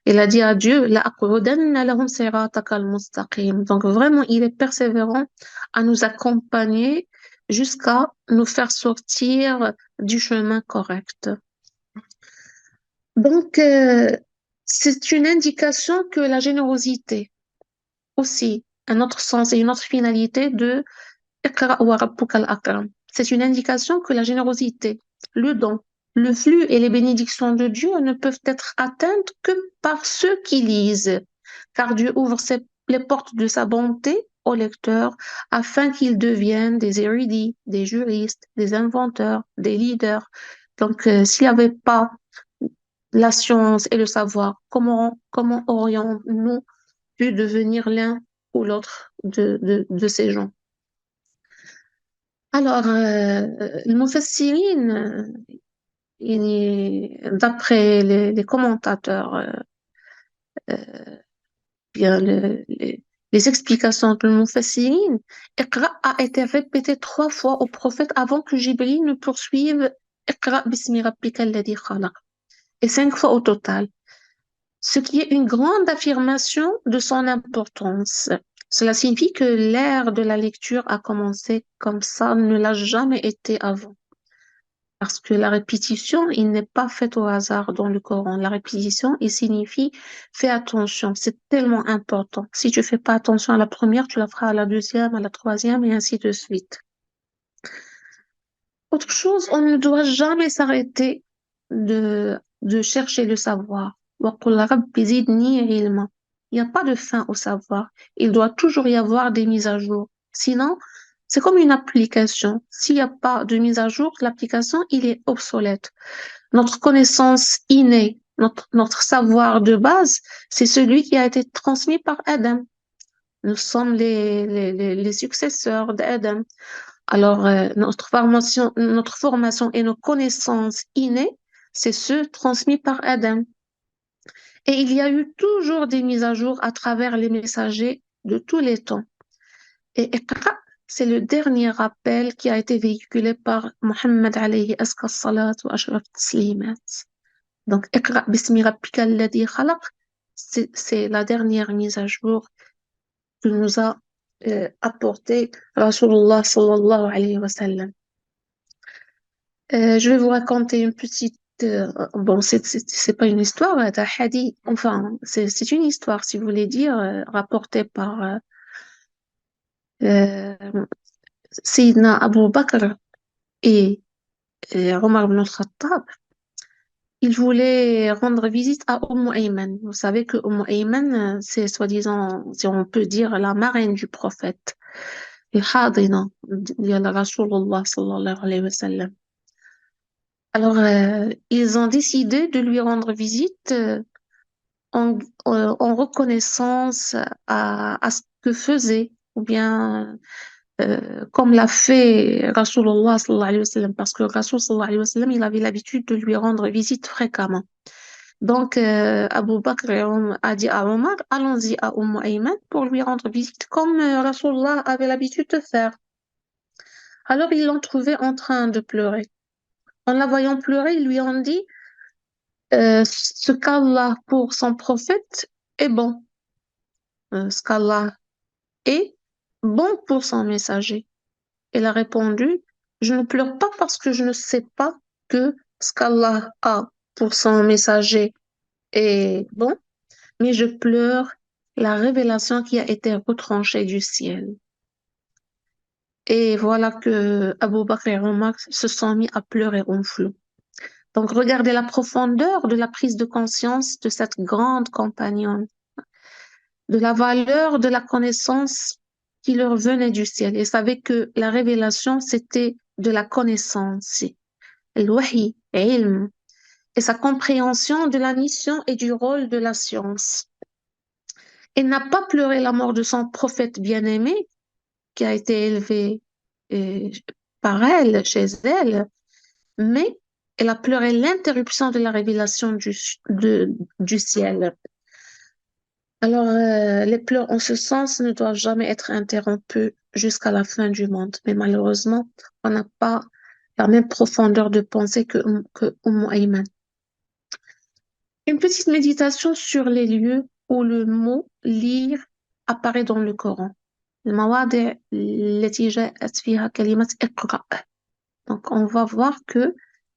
il a dit à Dieu, لَأَقْعُدَنَّ لَهُمْ صِرَاطَكَ الْمُسْتَقِيمَ. Donc vraiment, il est persévérant à nous accompagner jusqu'à nous faire sortir du chemin correct. Donc, c'est une indication que la générosité, aussi, un autre sens et une autre finalité de اقرأ وربك الأكرم. C'est une indication que la générosité, le don, le flux et les bénédictions de Dieu ne peuvent être atteintes que par ceux qui lisent, car Dieu ouvre les portes de sa bonté aux lecteurs afin qu'ils deviennent des érudits, des juristes, des inventeurs, des leaders. Donc, s'il n'y avait pas la science et le savoir, comment aurions-nous pu devenir l'un ou l'autre de ces gens? Alors, le Mufassirin, d'après les commentateurs, bien les explications de Mufassirin, Iqra a été répété 3 fois au prophète avant que Jibril ne poursuive Iqra bismi rabbika alladhi khalaq, et 5 fois au total, ce qui est une grande affirmation de son importance. Cela signifie que l'ère de la lecture a commencé comme ça, ne l'a jamais été avant. Parce que la répétition, il n'est pas faite au hasard dans le Coran. La répétition, il signifie fais attention, c'est tellement important. Si tu fais pas attention à la première, tu la feras à la deuxième, à la troisième, et ainsi de suite. Autre chose, on ne doit jamais s'arrêter de chercher le savoir. وَقُلْ رَبِّ زِدْنِي عِلْمًا. Il n'y a pas de fin au savoir. Il doit toujours y avoir des mises à jour. Sinon, c'est comme une application. S'il n'y a pas de mise à jour, l'application, il est obsolète. Notre connaissance innée, notre savoir de base, c'est celui qui a été transmis par Adam. Nous sommes les successeurs d'Adam. Alors, notre formation et nos connaissances innées, c'est ceux transmis par Adam. Et il y a eu toujours des mises à jour à travers les messagers de tous les temps. Et Iqra, c'est le dernier rappel qui a été véhiculé par Muhammad alayhi aska salat wa ashraf taslimat. Donc, Iqra bismi rabbika alladhi khalaq, c'est la dernière mise à jour que nous a apporté Rasulullah sallallahu alayhi wa sallam. Je vais vous raconter une petite. Bon, c'est pas une histoire, c'est un hadith. Enfin, c'est une histoire, si vous voulez dire, rapportée par euh, Sayyidina Abu Bakr et Omar ibn al-Khattab. Ils voulaient rendre visite à Ayman. Vous savez que Ayman, c'est soi-disant, si on peut dire, la marraine du prophète. Et Hadina, ديال Rasulullah sallallahu alayhi wa sallam. Alors, ils ont décidé de lui rendre visite en reconnaissance à ce que faisait, ou bien comme l'a fait Rasulullah sallallahu alayhi wa sallam, parce que Rasul sallallahu alayhi wa sallam, il avait l'habitude de lui rendre visite fréquemment. Donc, Abu Bakr a dit à Omar, allons-y à Ayman pour lui rendre visite, comme Rasulullah avait l'habitude de faire. Alors, ils l'ont trouvé en train de pleurer. En la voyant pleurer, ils lui ont dit, ce qu'Allah pour son prophète est bon. Ce qu'Allah est bon pour son messager. Elle a répondu, je ne pleure pas parce que je ne sais pas que ce qu'Allah a pour son messager est bon, mais je pleure la révélation qui a été retranchée du ciel. Et voilà que Abu Bakr et Omar se sont mis à pleurer en flot. Donc, regardez la profondeur de la prise de conscience de cette grande compagnonne, de la valeur de la connaissance qui leur venait du ciel. Ils savaient que la révélation, c'était de la connaissance. El-Wahi, ilm, et sa compréhension de la mission et du rôle de la science. Elle n'a pas pleuré la mort de son prophète bien-aimé, qui a été élevé euh, par elle, chez elle, mais elle a pleuré l'interruption de la révélation du ciel. Alors, les pleurs en ce sens ne doivent jamais être interrompus jusqu'à la fin du monde. Mais malheureusement, on n'a pas la même profondeur de pensée que Ayman. Une petite méditation sur les lieux où le mot lire apparaît dans le Coran. المواضع التي جاءت فيها كلمة اقرأ. Donc, on va voir que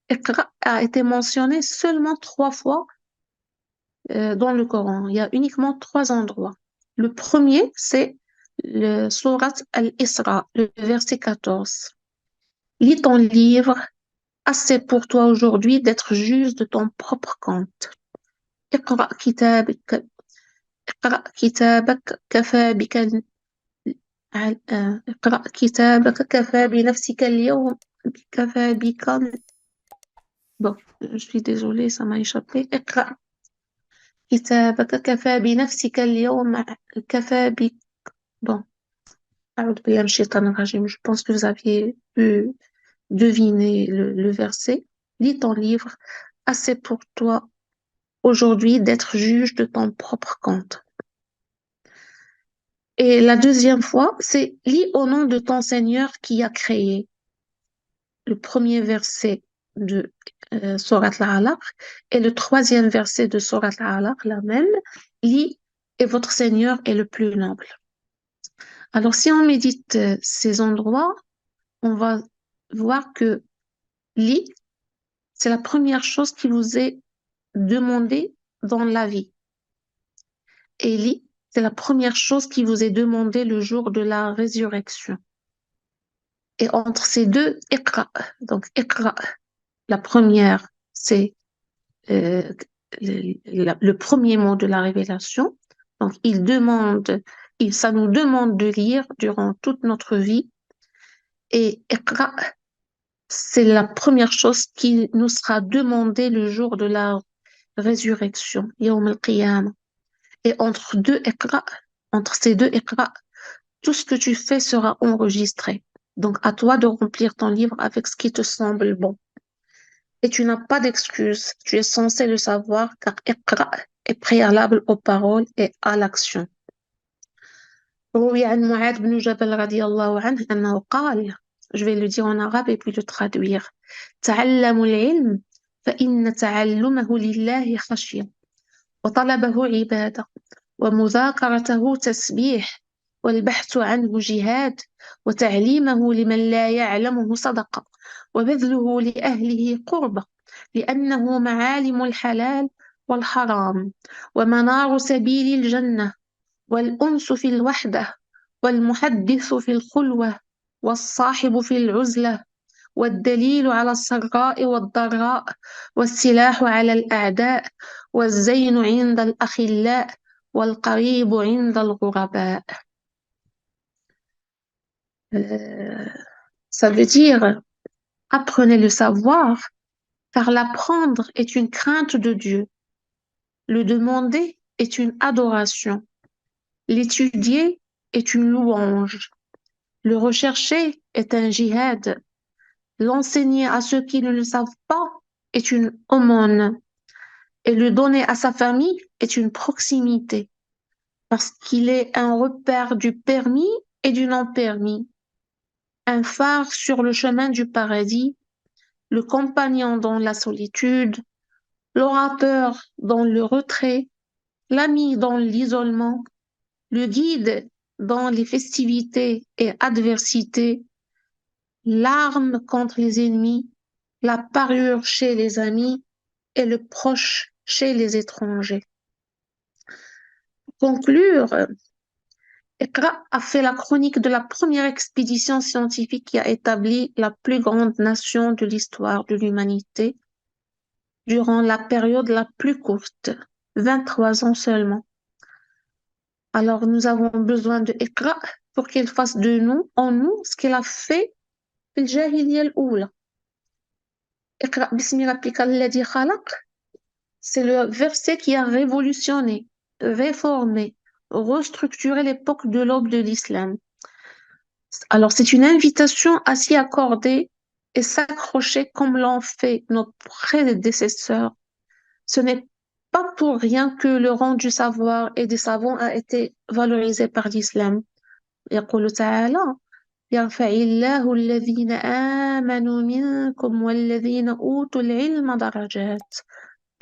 Iqra a été mentionné seulement 3 fois dans le Coran. Il y a uniquement 3 endroits. Le premier, c'est le Surat Al-Isra, le verset 14. Lis ton livre, assez pour toi aujourd'hui d'être juge de ton propre compte. اقرأ كتابك كفى بك اقرأ كتابك كفى بنفسك اليوم كفى بك. Bon, je suis désolée, ça m'a échappé. اقرأ كتابك كفى بنفسك اليوم كفى بك. Bon, أعوذ بالله من الشيطان الرجيم. Je pense que vous aviez pu deviner le verset. Lis ton livre. Assez pour toi aujourd'hui d'être juge de ton propre compte. Et la deuxième fois, c'est lis au nom de ton Seigneur qui a créé. Le premier verset de Sourate Al-Alaq et le troisième verset de Sourate Al-Alaq, la même, lis et votre Seigneur est le plus noble. Alors, si on médite ces endroits, on va voir que lis, c'est la première chose qui vous est demandée dans la vie. Et lis, c'est la première chose qui vous est demandée le jour de la résurrection. Et entre ces deux, iqra. Donc, iqra, la première, c'est euh, le premier mot de la révélation. Donc, ça nous demande de lire durant toute notre vie. Et iqra, c'est la première chose qui nous sera demandée le jour de la résurrection, yawm al-qiyamah. Et entre ces deux iqra, tout ce que tu fais sera enregistré. Donc, à toi de remplir ton livre avec ce qui te semble bon. Et tu n'as pas d'excuse. Tu es censé le savoir car iqra est préalable aux paroles et à l'action. روي عن معاذ بن جبل رضي الله عنه أنه قال, je vais le dire en arabe et puis le traduire, تعلموا العلم فإن تعلمه لله خشية وطلبه عبادة ومذاكرته تسبيح والبحث عنه جهاد وتعليمه لمن لا يعلمه صدقة وبذله لأهله قربة لأنه معالم الحلال والحرام ومنار سبيل الجنة والأنس في الوحدة والمحدث في الخلوة والصاحب في العزلة والدليل على السراء والضراء والسلاح على الأعداء والزين عند الأخلاء والقريب عند الغرباء. Ça veut dire apprenez le savoir car l'apprendre est une crainte de Dieu, le demander est une adoration, l'étudier est une louange, le rechercher est un jihad, l'enseigner à ceux qui ne le savent pas est une aumône et le donner à sa famille est une proximité parce qu'il est un repère du permis et du non-permis, un phare sur le chemin du paradis, le compagnon dans la solitude, l'orateur dans le retrait, l'ami dans l'isolement, le guide dans les festivités et adversités, l'arme contre les ennemis, la parure chez les amis et le proche chez les étrangers. Pour conclure, Iqra a fait la chronique de la première expédition scientifique qui a établi la plus grande nation de l'histoire de l'humanité durant la période la plus courte, 23 ans seulement. Alors nous avons besoin de Iqra pour qu'elle fasse de nous, en nous, ce qu'elle a fait في الجاهلية الأولى. اقرأ باسم ربك الذي خلق. C'est le verset qui a révolutionné, réformé, restructuré l'époque de l'aube de l'islam. Alors c'est une invitation à s'y accorder et s'accrocher comme l'ont fait nos prédécesseurs. Ce n'est pas pour rien que le rang du savoir et des savants a été valorisé par l'islam. يقول تعالى يرفع الله الذين آمنوا منكم والذين أوتوا العلم درجات.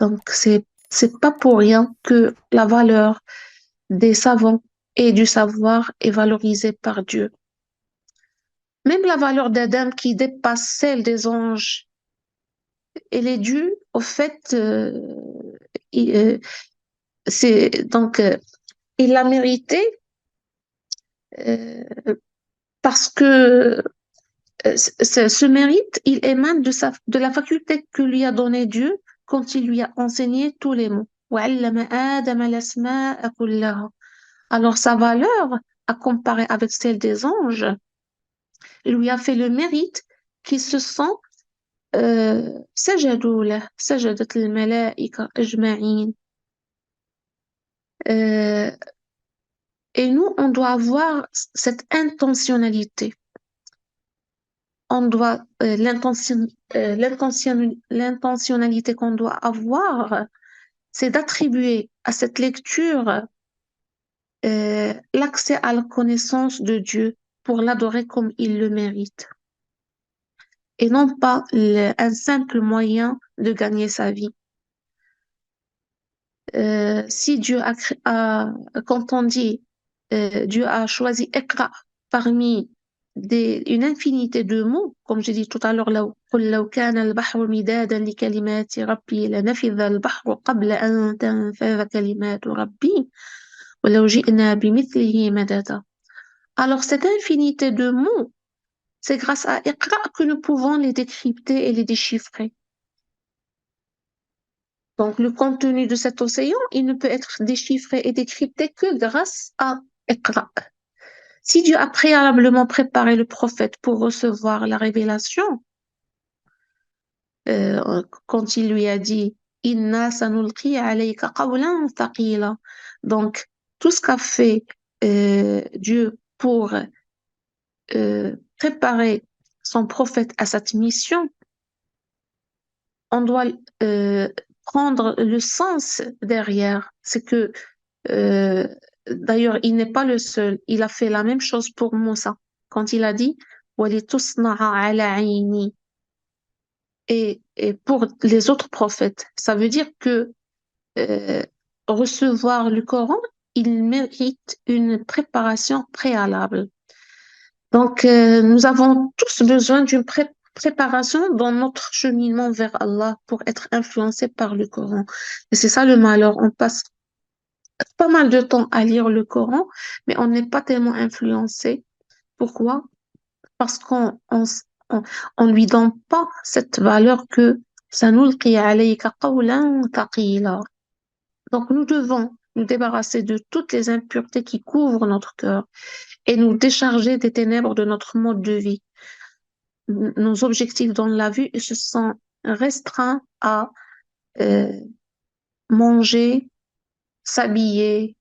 Donc c'est pas pour rien que la valeur des savants et du savoir est valorisée par Dieu. Même la valeur d'Adam qui dépasse celle des anges, elle est due au fait, c'est donc il l'a mérité euh, parce que ce mérite, il émane de la faculté que lui a donnée Dieu quand il lui a enseigné tous les mots. وعلم آدم الأسماء كلها. Alors sa valeur à comparer avec celle des anges, lui a fait le mérite qu'il se sent سجدوا له سجدت الملائكة أجمعين. Euh, et nous, on doit avoir cette intentionnalité. On doit l'intentionnalité qu'on doit avoir, c'est d'attribuer à cette lecture l'accès à la connaissance de Dieu pour l'adorer comme il le mérite, et non pas un simple moyen de gagner sa vie. Si Dieu quand on dit Dieu a choisi Iqra parmi une infinité de mots, comme j'ai dit tout à l'heure, قل لو كان البحر مدادا لكلمات ربي لنفذ البحر قبل أن تنفذ كلمات ربي ولو جئنا بمثله مددا. Alors cette infinité de mots, c'est grâce à Iqra que nous pouvons les décrypter et les déchiffrer. Donc, le contenu de cet océan, il ne peut être déchiffré et décrypté que grâce à Iqra. Si Dieu a préalablement préparé le prophète pour recevoir la révélation, quand il lui a dit Inna sanulqi alayka qawlan thaqila. Donc, tout ce qu'a fait Dieu pour préparer son prophète à cette mission, on doit prendre le sens derrière. C'est que, d'ailleurs, il n'est pas le seul. Il a fait la même chose pour Moussa. Quand il a dit, وَلِتُصْنَعَ عَلَى عَيْنِي. Et pour les autres prophètes, ça veut dire que recevoir le Coran, il mérite une préparation préalable. Donc, nous avons tous besoin d'une préparation dans notre cheminement vers Allah pour être influencés par le Coran. Et c'est ça le malheur. On passe pas mal de temps à lire le Coran, mais on n'est pas tellement influencé. Pourquoi? Parce on lui donne pas cette valeur que سَنُلْقِي عَلَيْكَ قَوْلًا ثَقِيلًا. Donc, nous devons nous débarrasser de toutes les impuretés qui couvrent notre cœur et nous décharger des ténèbres de notre mode de vie. Nos objectifs dans la vie se sont restreints à manger, s'habiller,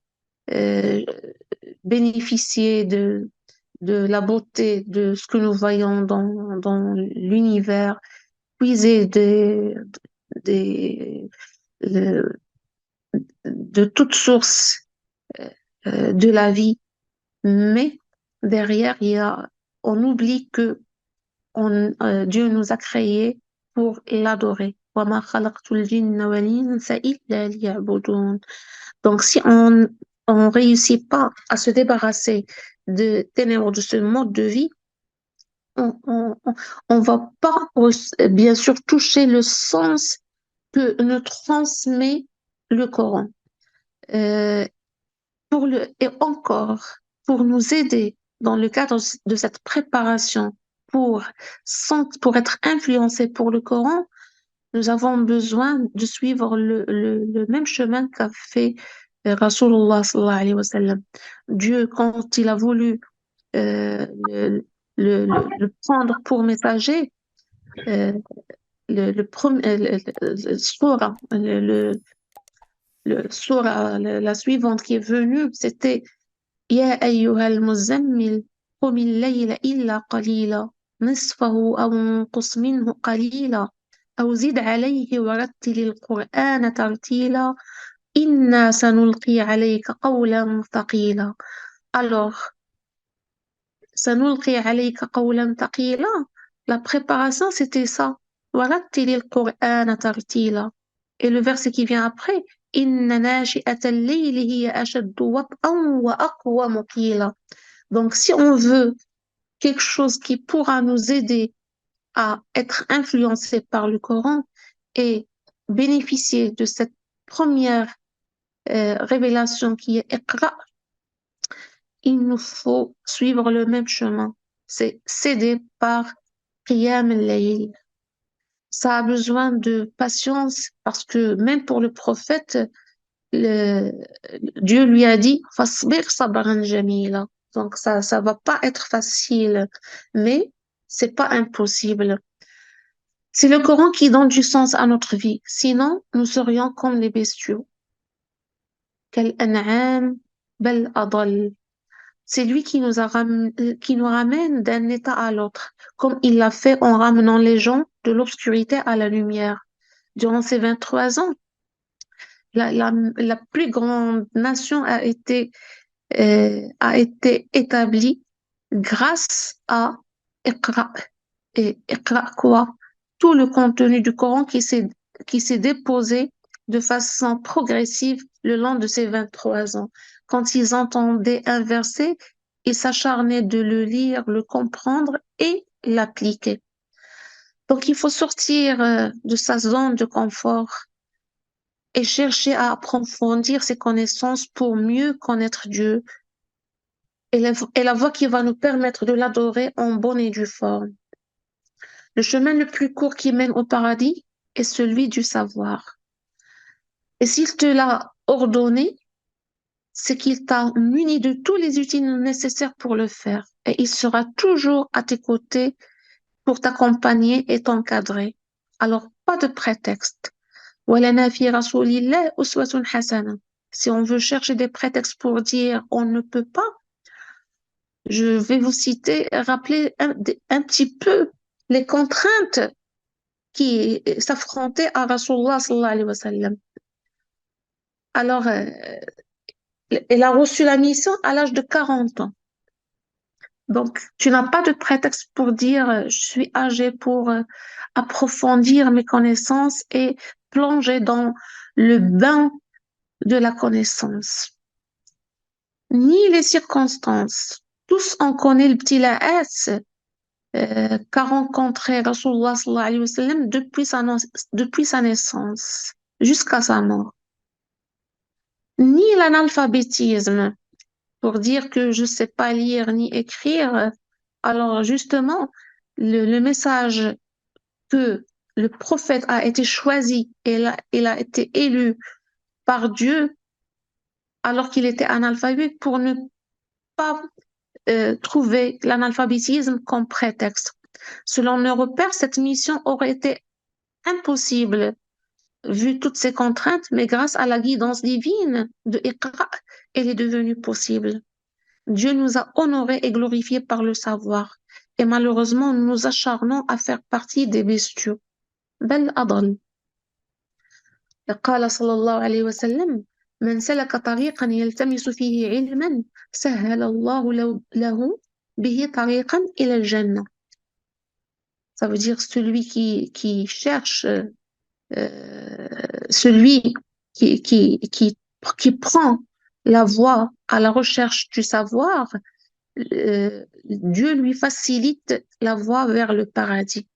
bénéficier de la beauté de ce que nous voyons dans l'univers, puiser des, euh, de toutes sources de la vie. Mais derrière, on oublie que Dieu nous a créés pour l'adorer. وَمَا خَلَقْتُ الْجِنَّ وَالْإِنسَ إِلَّا لِيَعْبُدُونِ. Donc, si on réussit pas à se débarrasser de ténèbres de ce mode de vie, on va pas, bien sûr, toucher le sens que nous transmet le Coran. Et encore, pour nous aider dans le cadre de cette préparation pour être influencé pour le Coran, nous avons besoin de suivre le même chemin qu'a fait Rasulullah sallallahu alayhi wa sallam. Dieu, quand il a voulu le prendre pour messager, la suivante qui est venue, c'était يا أيها المزمل قم الليل إلا قليلا نصفه أو انقص منه قليلا أو زد عليه ورتل القرآن ترتيلا إنا سنلقي عليك قولا ثقيلا. Alors, سنلقي عليك قولا ثقيلا, la préparation c'était ça. ورتل القرآن ترتيلا. Et le verset qui vient après, إن ناشئة الليل هي أشد وطئا وأقوم قيلا. Donc, si on veut quelque chose qui pourra nous aider à être influencé par le Coran et bénéficier de cette première révélation qui est Iqra, il nous faut suivre le même chemin. C'est céder par Qiyam al-Layl. Ça a besoin de patience parce que même pour le prophète, Dieu lui a dit Fasbir sabran jamila. Donc, ça va pas être facile, mais c'est pas impossible. C'est le Coran qui donne du sens à notre vie. Sinon, nous serions comme les bestiaux. كالأنعام بل أضل. C'est lui qui nous ramène d'un état à l'autre, comme il l'a fait en ramenant les gens de l'obscurité à la lumière. Durant ces 23 ans, la plus grande nation a été établie grâce à Iqra. Et Iqra quoi? Tout le contenu du Coran qui s'est déposé de façon progressive le long de ces 23 ans. Quand ils entendaient un verset, ils s'acharnaient de le lire, le comprendre et l'appliquer. Donc, il faut sortir de sa zone de confort et chercher à approfondir ses connaissances pour mieux connaître Dieu et la voie qui va nous permettre de l'adorer en bonne et due forme. Le chemin le plus court qui mène au paradis est celui du savoir. Et s'il te l'a ordonné, c'est qu'il t'a muni de tous les outils nécessaires pour le faire. Et il sera toujours à tes côtés pour t'accompagner et t'encadrer. Alors, pas de prétexte. وَلَنَا فِي رَسُولِ اللَّهِ أُسْوَةٌ حَسَنَةٌ. Si on veut chercher des prétextes pour dire on ne peut pas, je vais vous citer, rappeler un petit peu les contraintes qui s'affrontaient à Rasulullah sallallahu alayhi wa sallam. Alors, elle a reçu la mission à l'âge de 40 ans. Donc, tu n'as pas de prétexte pour dire je suis âgé pour approfondir mes connaissances et plonger dans le bain de la connaissance. Ni les circonstances. Tous on connaît le petit Laès qu'a rencontré Rasulullah sallallahu alayhi wa sallam depuis sa naissance jusqu'à sa mort. Ni l'analphabétisme pour dire que je ne sais pas lire ni écrire. Alors justement, le message que le prophète a été choisi et il a été élu par Dieu alors qu'il était analphabète pour ne pas trouver l'analphabétisme comme prétexte. Selon nos repères, cette mission aurait été impossible vu toutes ces contraintes, mais grâce à la guidance divine de Iqra, elle est devenue possible. Dieu nous a honorés et glorifiés par le savoir. Et malheureusement, nous nous acharnons à faire partie des bestiaux. بل أضل. قال صلى الله عليه وسلم من سلك طريقا يلتمس فيه علما سهل الله له به طريقا إلى الجنة. Ça veut dire celui qui cherche, celui qui prend la voie à la recherche du savoir, Dieu lui facilite la voie vers le paradis.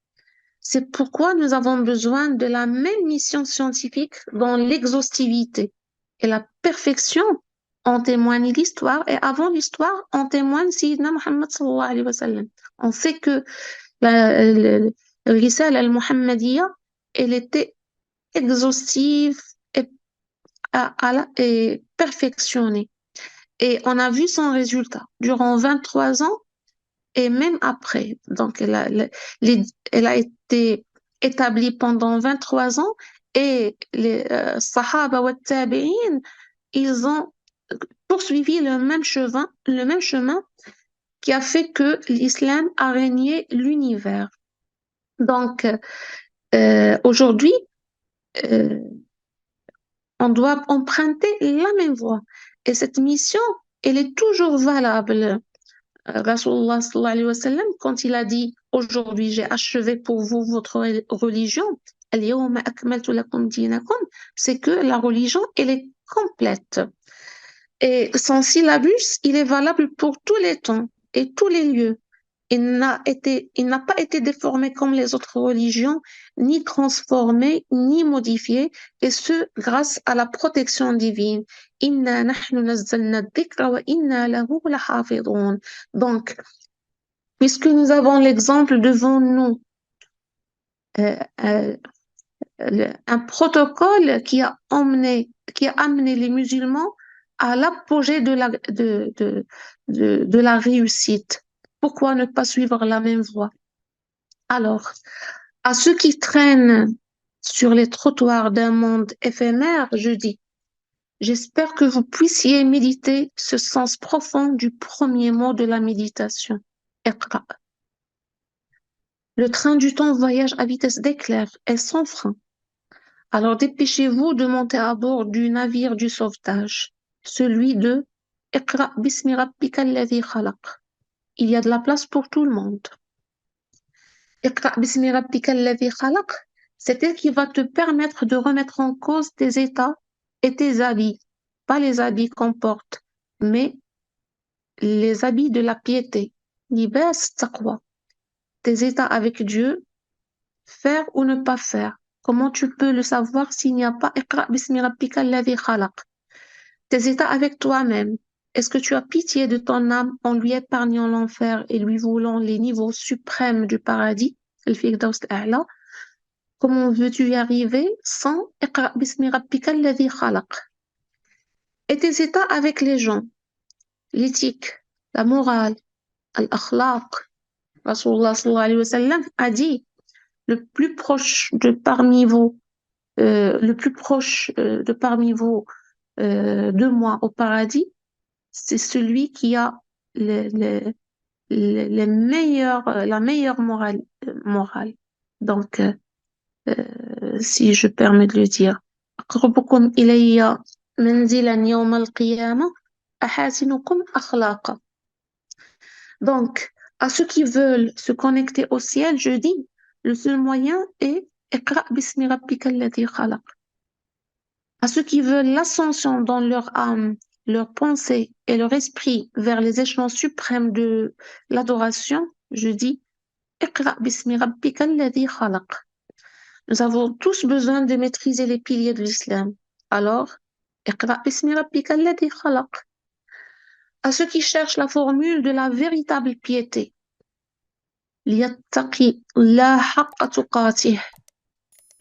C'est pourquoi nous avons besoin de la même mission scientifique dans l'exhaustivité et la perfection. En témoigne l'histoire et avant l'histoire, en témoigne Sayyidina Muhammad sallallahu alayhi wa sallam. On sait que la Risale al-Muhammadiyya, elle était exhaustive et perfectionnée. Et on a vu son résultat durant 23 ans et même après. Donc, elle a été établie pendant 23 ans et les Sahaba wa Tabi'in, ils ont poursuivi le même chemin qui a fait que l'islam a régné l'univers. Donc, aujourd'hui, euh, on doit emprunter la même voie. Et cette mission, elle est toujours valable. Rasulullah sallallahu alayhi wa sallam, quand il a dit aujourd'hui j'ai achevé pour vous votre religion, al-yawma akmaltu lakum dinakum, c'est que la religion elle est complète. Et son syllabus, il est valable pour tous les temps et tous les lieux. Il n'a pas été déformé comme les autres religions, ni transformé, ni modifié, et ce, grâce à la protection divine. Inna nahnu nazzalna dhikra wa inna lahu lahafidhun. Donc, puisque nous avons l'exemple devant nous, euh, euh, un protocole qui a amené les musulmans à l'apogée de la réussite. Pourquoi ne pas suivre la même voie? Alors, à ceux qui traînent sur les trottoirs d'un monde éphémère, je dis, j'espère que vous puissiez méditer ce sens profond du premier mot de la méditation. Iqra. Le train du temps voyage à vitesse d'éclair et sans frein. Alors dépêchez-vous de monter à bord du navire du sauvetage, celui de Iqra bismi rabbika alladhi khalaq. Il y a de la place pour tout le monde. Iqra bismi rabbika alladhi khalaq, c'est elle qui va te permettre de remettre en cause tes états et tes habits. Pas les habits qu'on porte, mais les habits de la piété. Libas taqwa. Tes états avec Dieu, faire ou ne pas faire. Comment tu peux le savoir s'il n'y a pas Iqra bismi rabbika alladhi khalaq? Tes états avec toi-même. Est-ce que tu as pitié de ton âme en lui épargnant l'enfer et lui voulant les niveaux suprêmes du paradis? Al-Firdaus al-A'la. Comment veux-tu y arriver sans Iqra bismi rabbika alladhi khalaq? Et tes états avec les gens, l'éthique, la morale, al-akhlaq. Rasulullah sallallahu alayhi wa sallam a dit le plus proche de parmi vous, de moi au paradis, c'est celui qui a les meilleurs, la meilleure morale. Donc, si je permets de le dire, أقربكم إلي منزلا يوم القيامة أحاسنكم أخلاقا. Donc, à ceux qui veulent se connecter au ciel, je dis, le seul moyen est Iqra bismi rabbika alladhi khalaq. À ceux qui veulent l'ascension dans leur âme, leur pensée et leur esprit vers les échelons suprêmes de l'adoration, je dis Iqra bismi rabbika alladhi khalaq. Nous avons tous besoin de maîtriser les piliers de l'islam. Alors, Iqra bismi rabbika alladhi khalaq. À ceux qui cherchent la formule de la véritable piété, liyattaqi la haqqa tuqatih.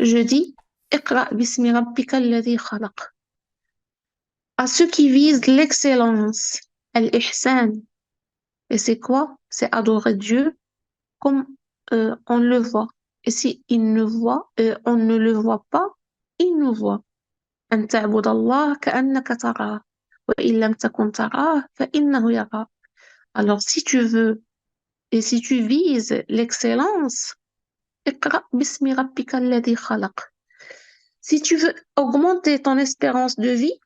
Je dis Iqra bismi rabbika alladhi khalaq. À ceux qui visent l'excellence, al-ihsan. Et c'est quoi? C'est adorer Dieu comme on le voit. Et si on ne le voit pas, il nous voit. أن تعبد الله كأنك تراه وإن لم تكن تراه فإنه يراك. Alors si tu veux et si tu vises l'excellence, اقرأ باسم ربك الذي خلق. Si tu veux augmenter ton espérance de vie,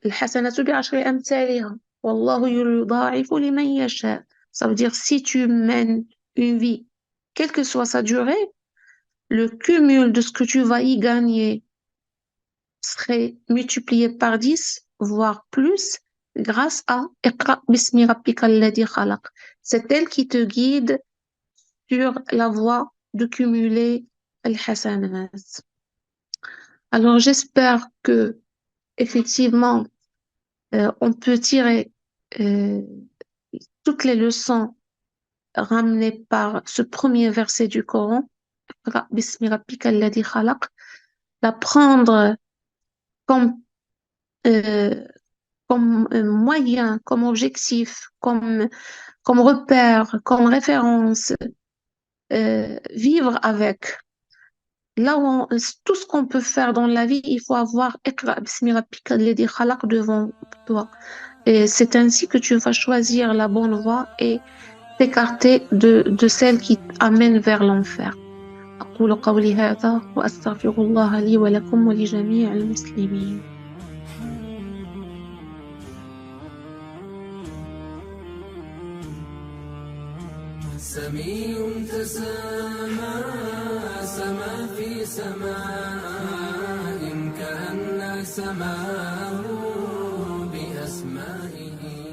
الحسنة بعشر أمثالها والله يضاعف لمن يشاء. Ça veut dire si tu mènes une vie, quelle que soit sa durée, le cumul de ce que tu vas y gagner serait multiplié par 10, voire plus, grâce à Iqra bismi rabbika alladhi khalaq. C'est elle qui te guide sur la voie de cumuler al-hasanat. Alors j'espère que effectivement on peut tirer toutes les leçons ramenées par ce premier verset du Coran, Iqra bismi rabbika alladhi khalaq, la prendre comme moyen, comme objectif, comme repère, comme référence, vivre avec. Là où tout ce qu'on peut faire dans la vie, il faut avoir Iqra bismi rabbika alladhi khalaq devant toi. Et c'est ainsi que tu vas choisir la bonne voie et t'écarter de celle qui amène vers l'enfer. أقول قولي هذا وأستغفر الله لي ولكم ولجميع المسلمين. سمي تسامى سما في سماء كأن سماه بأسمائه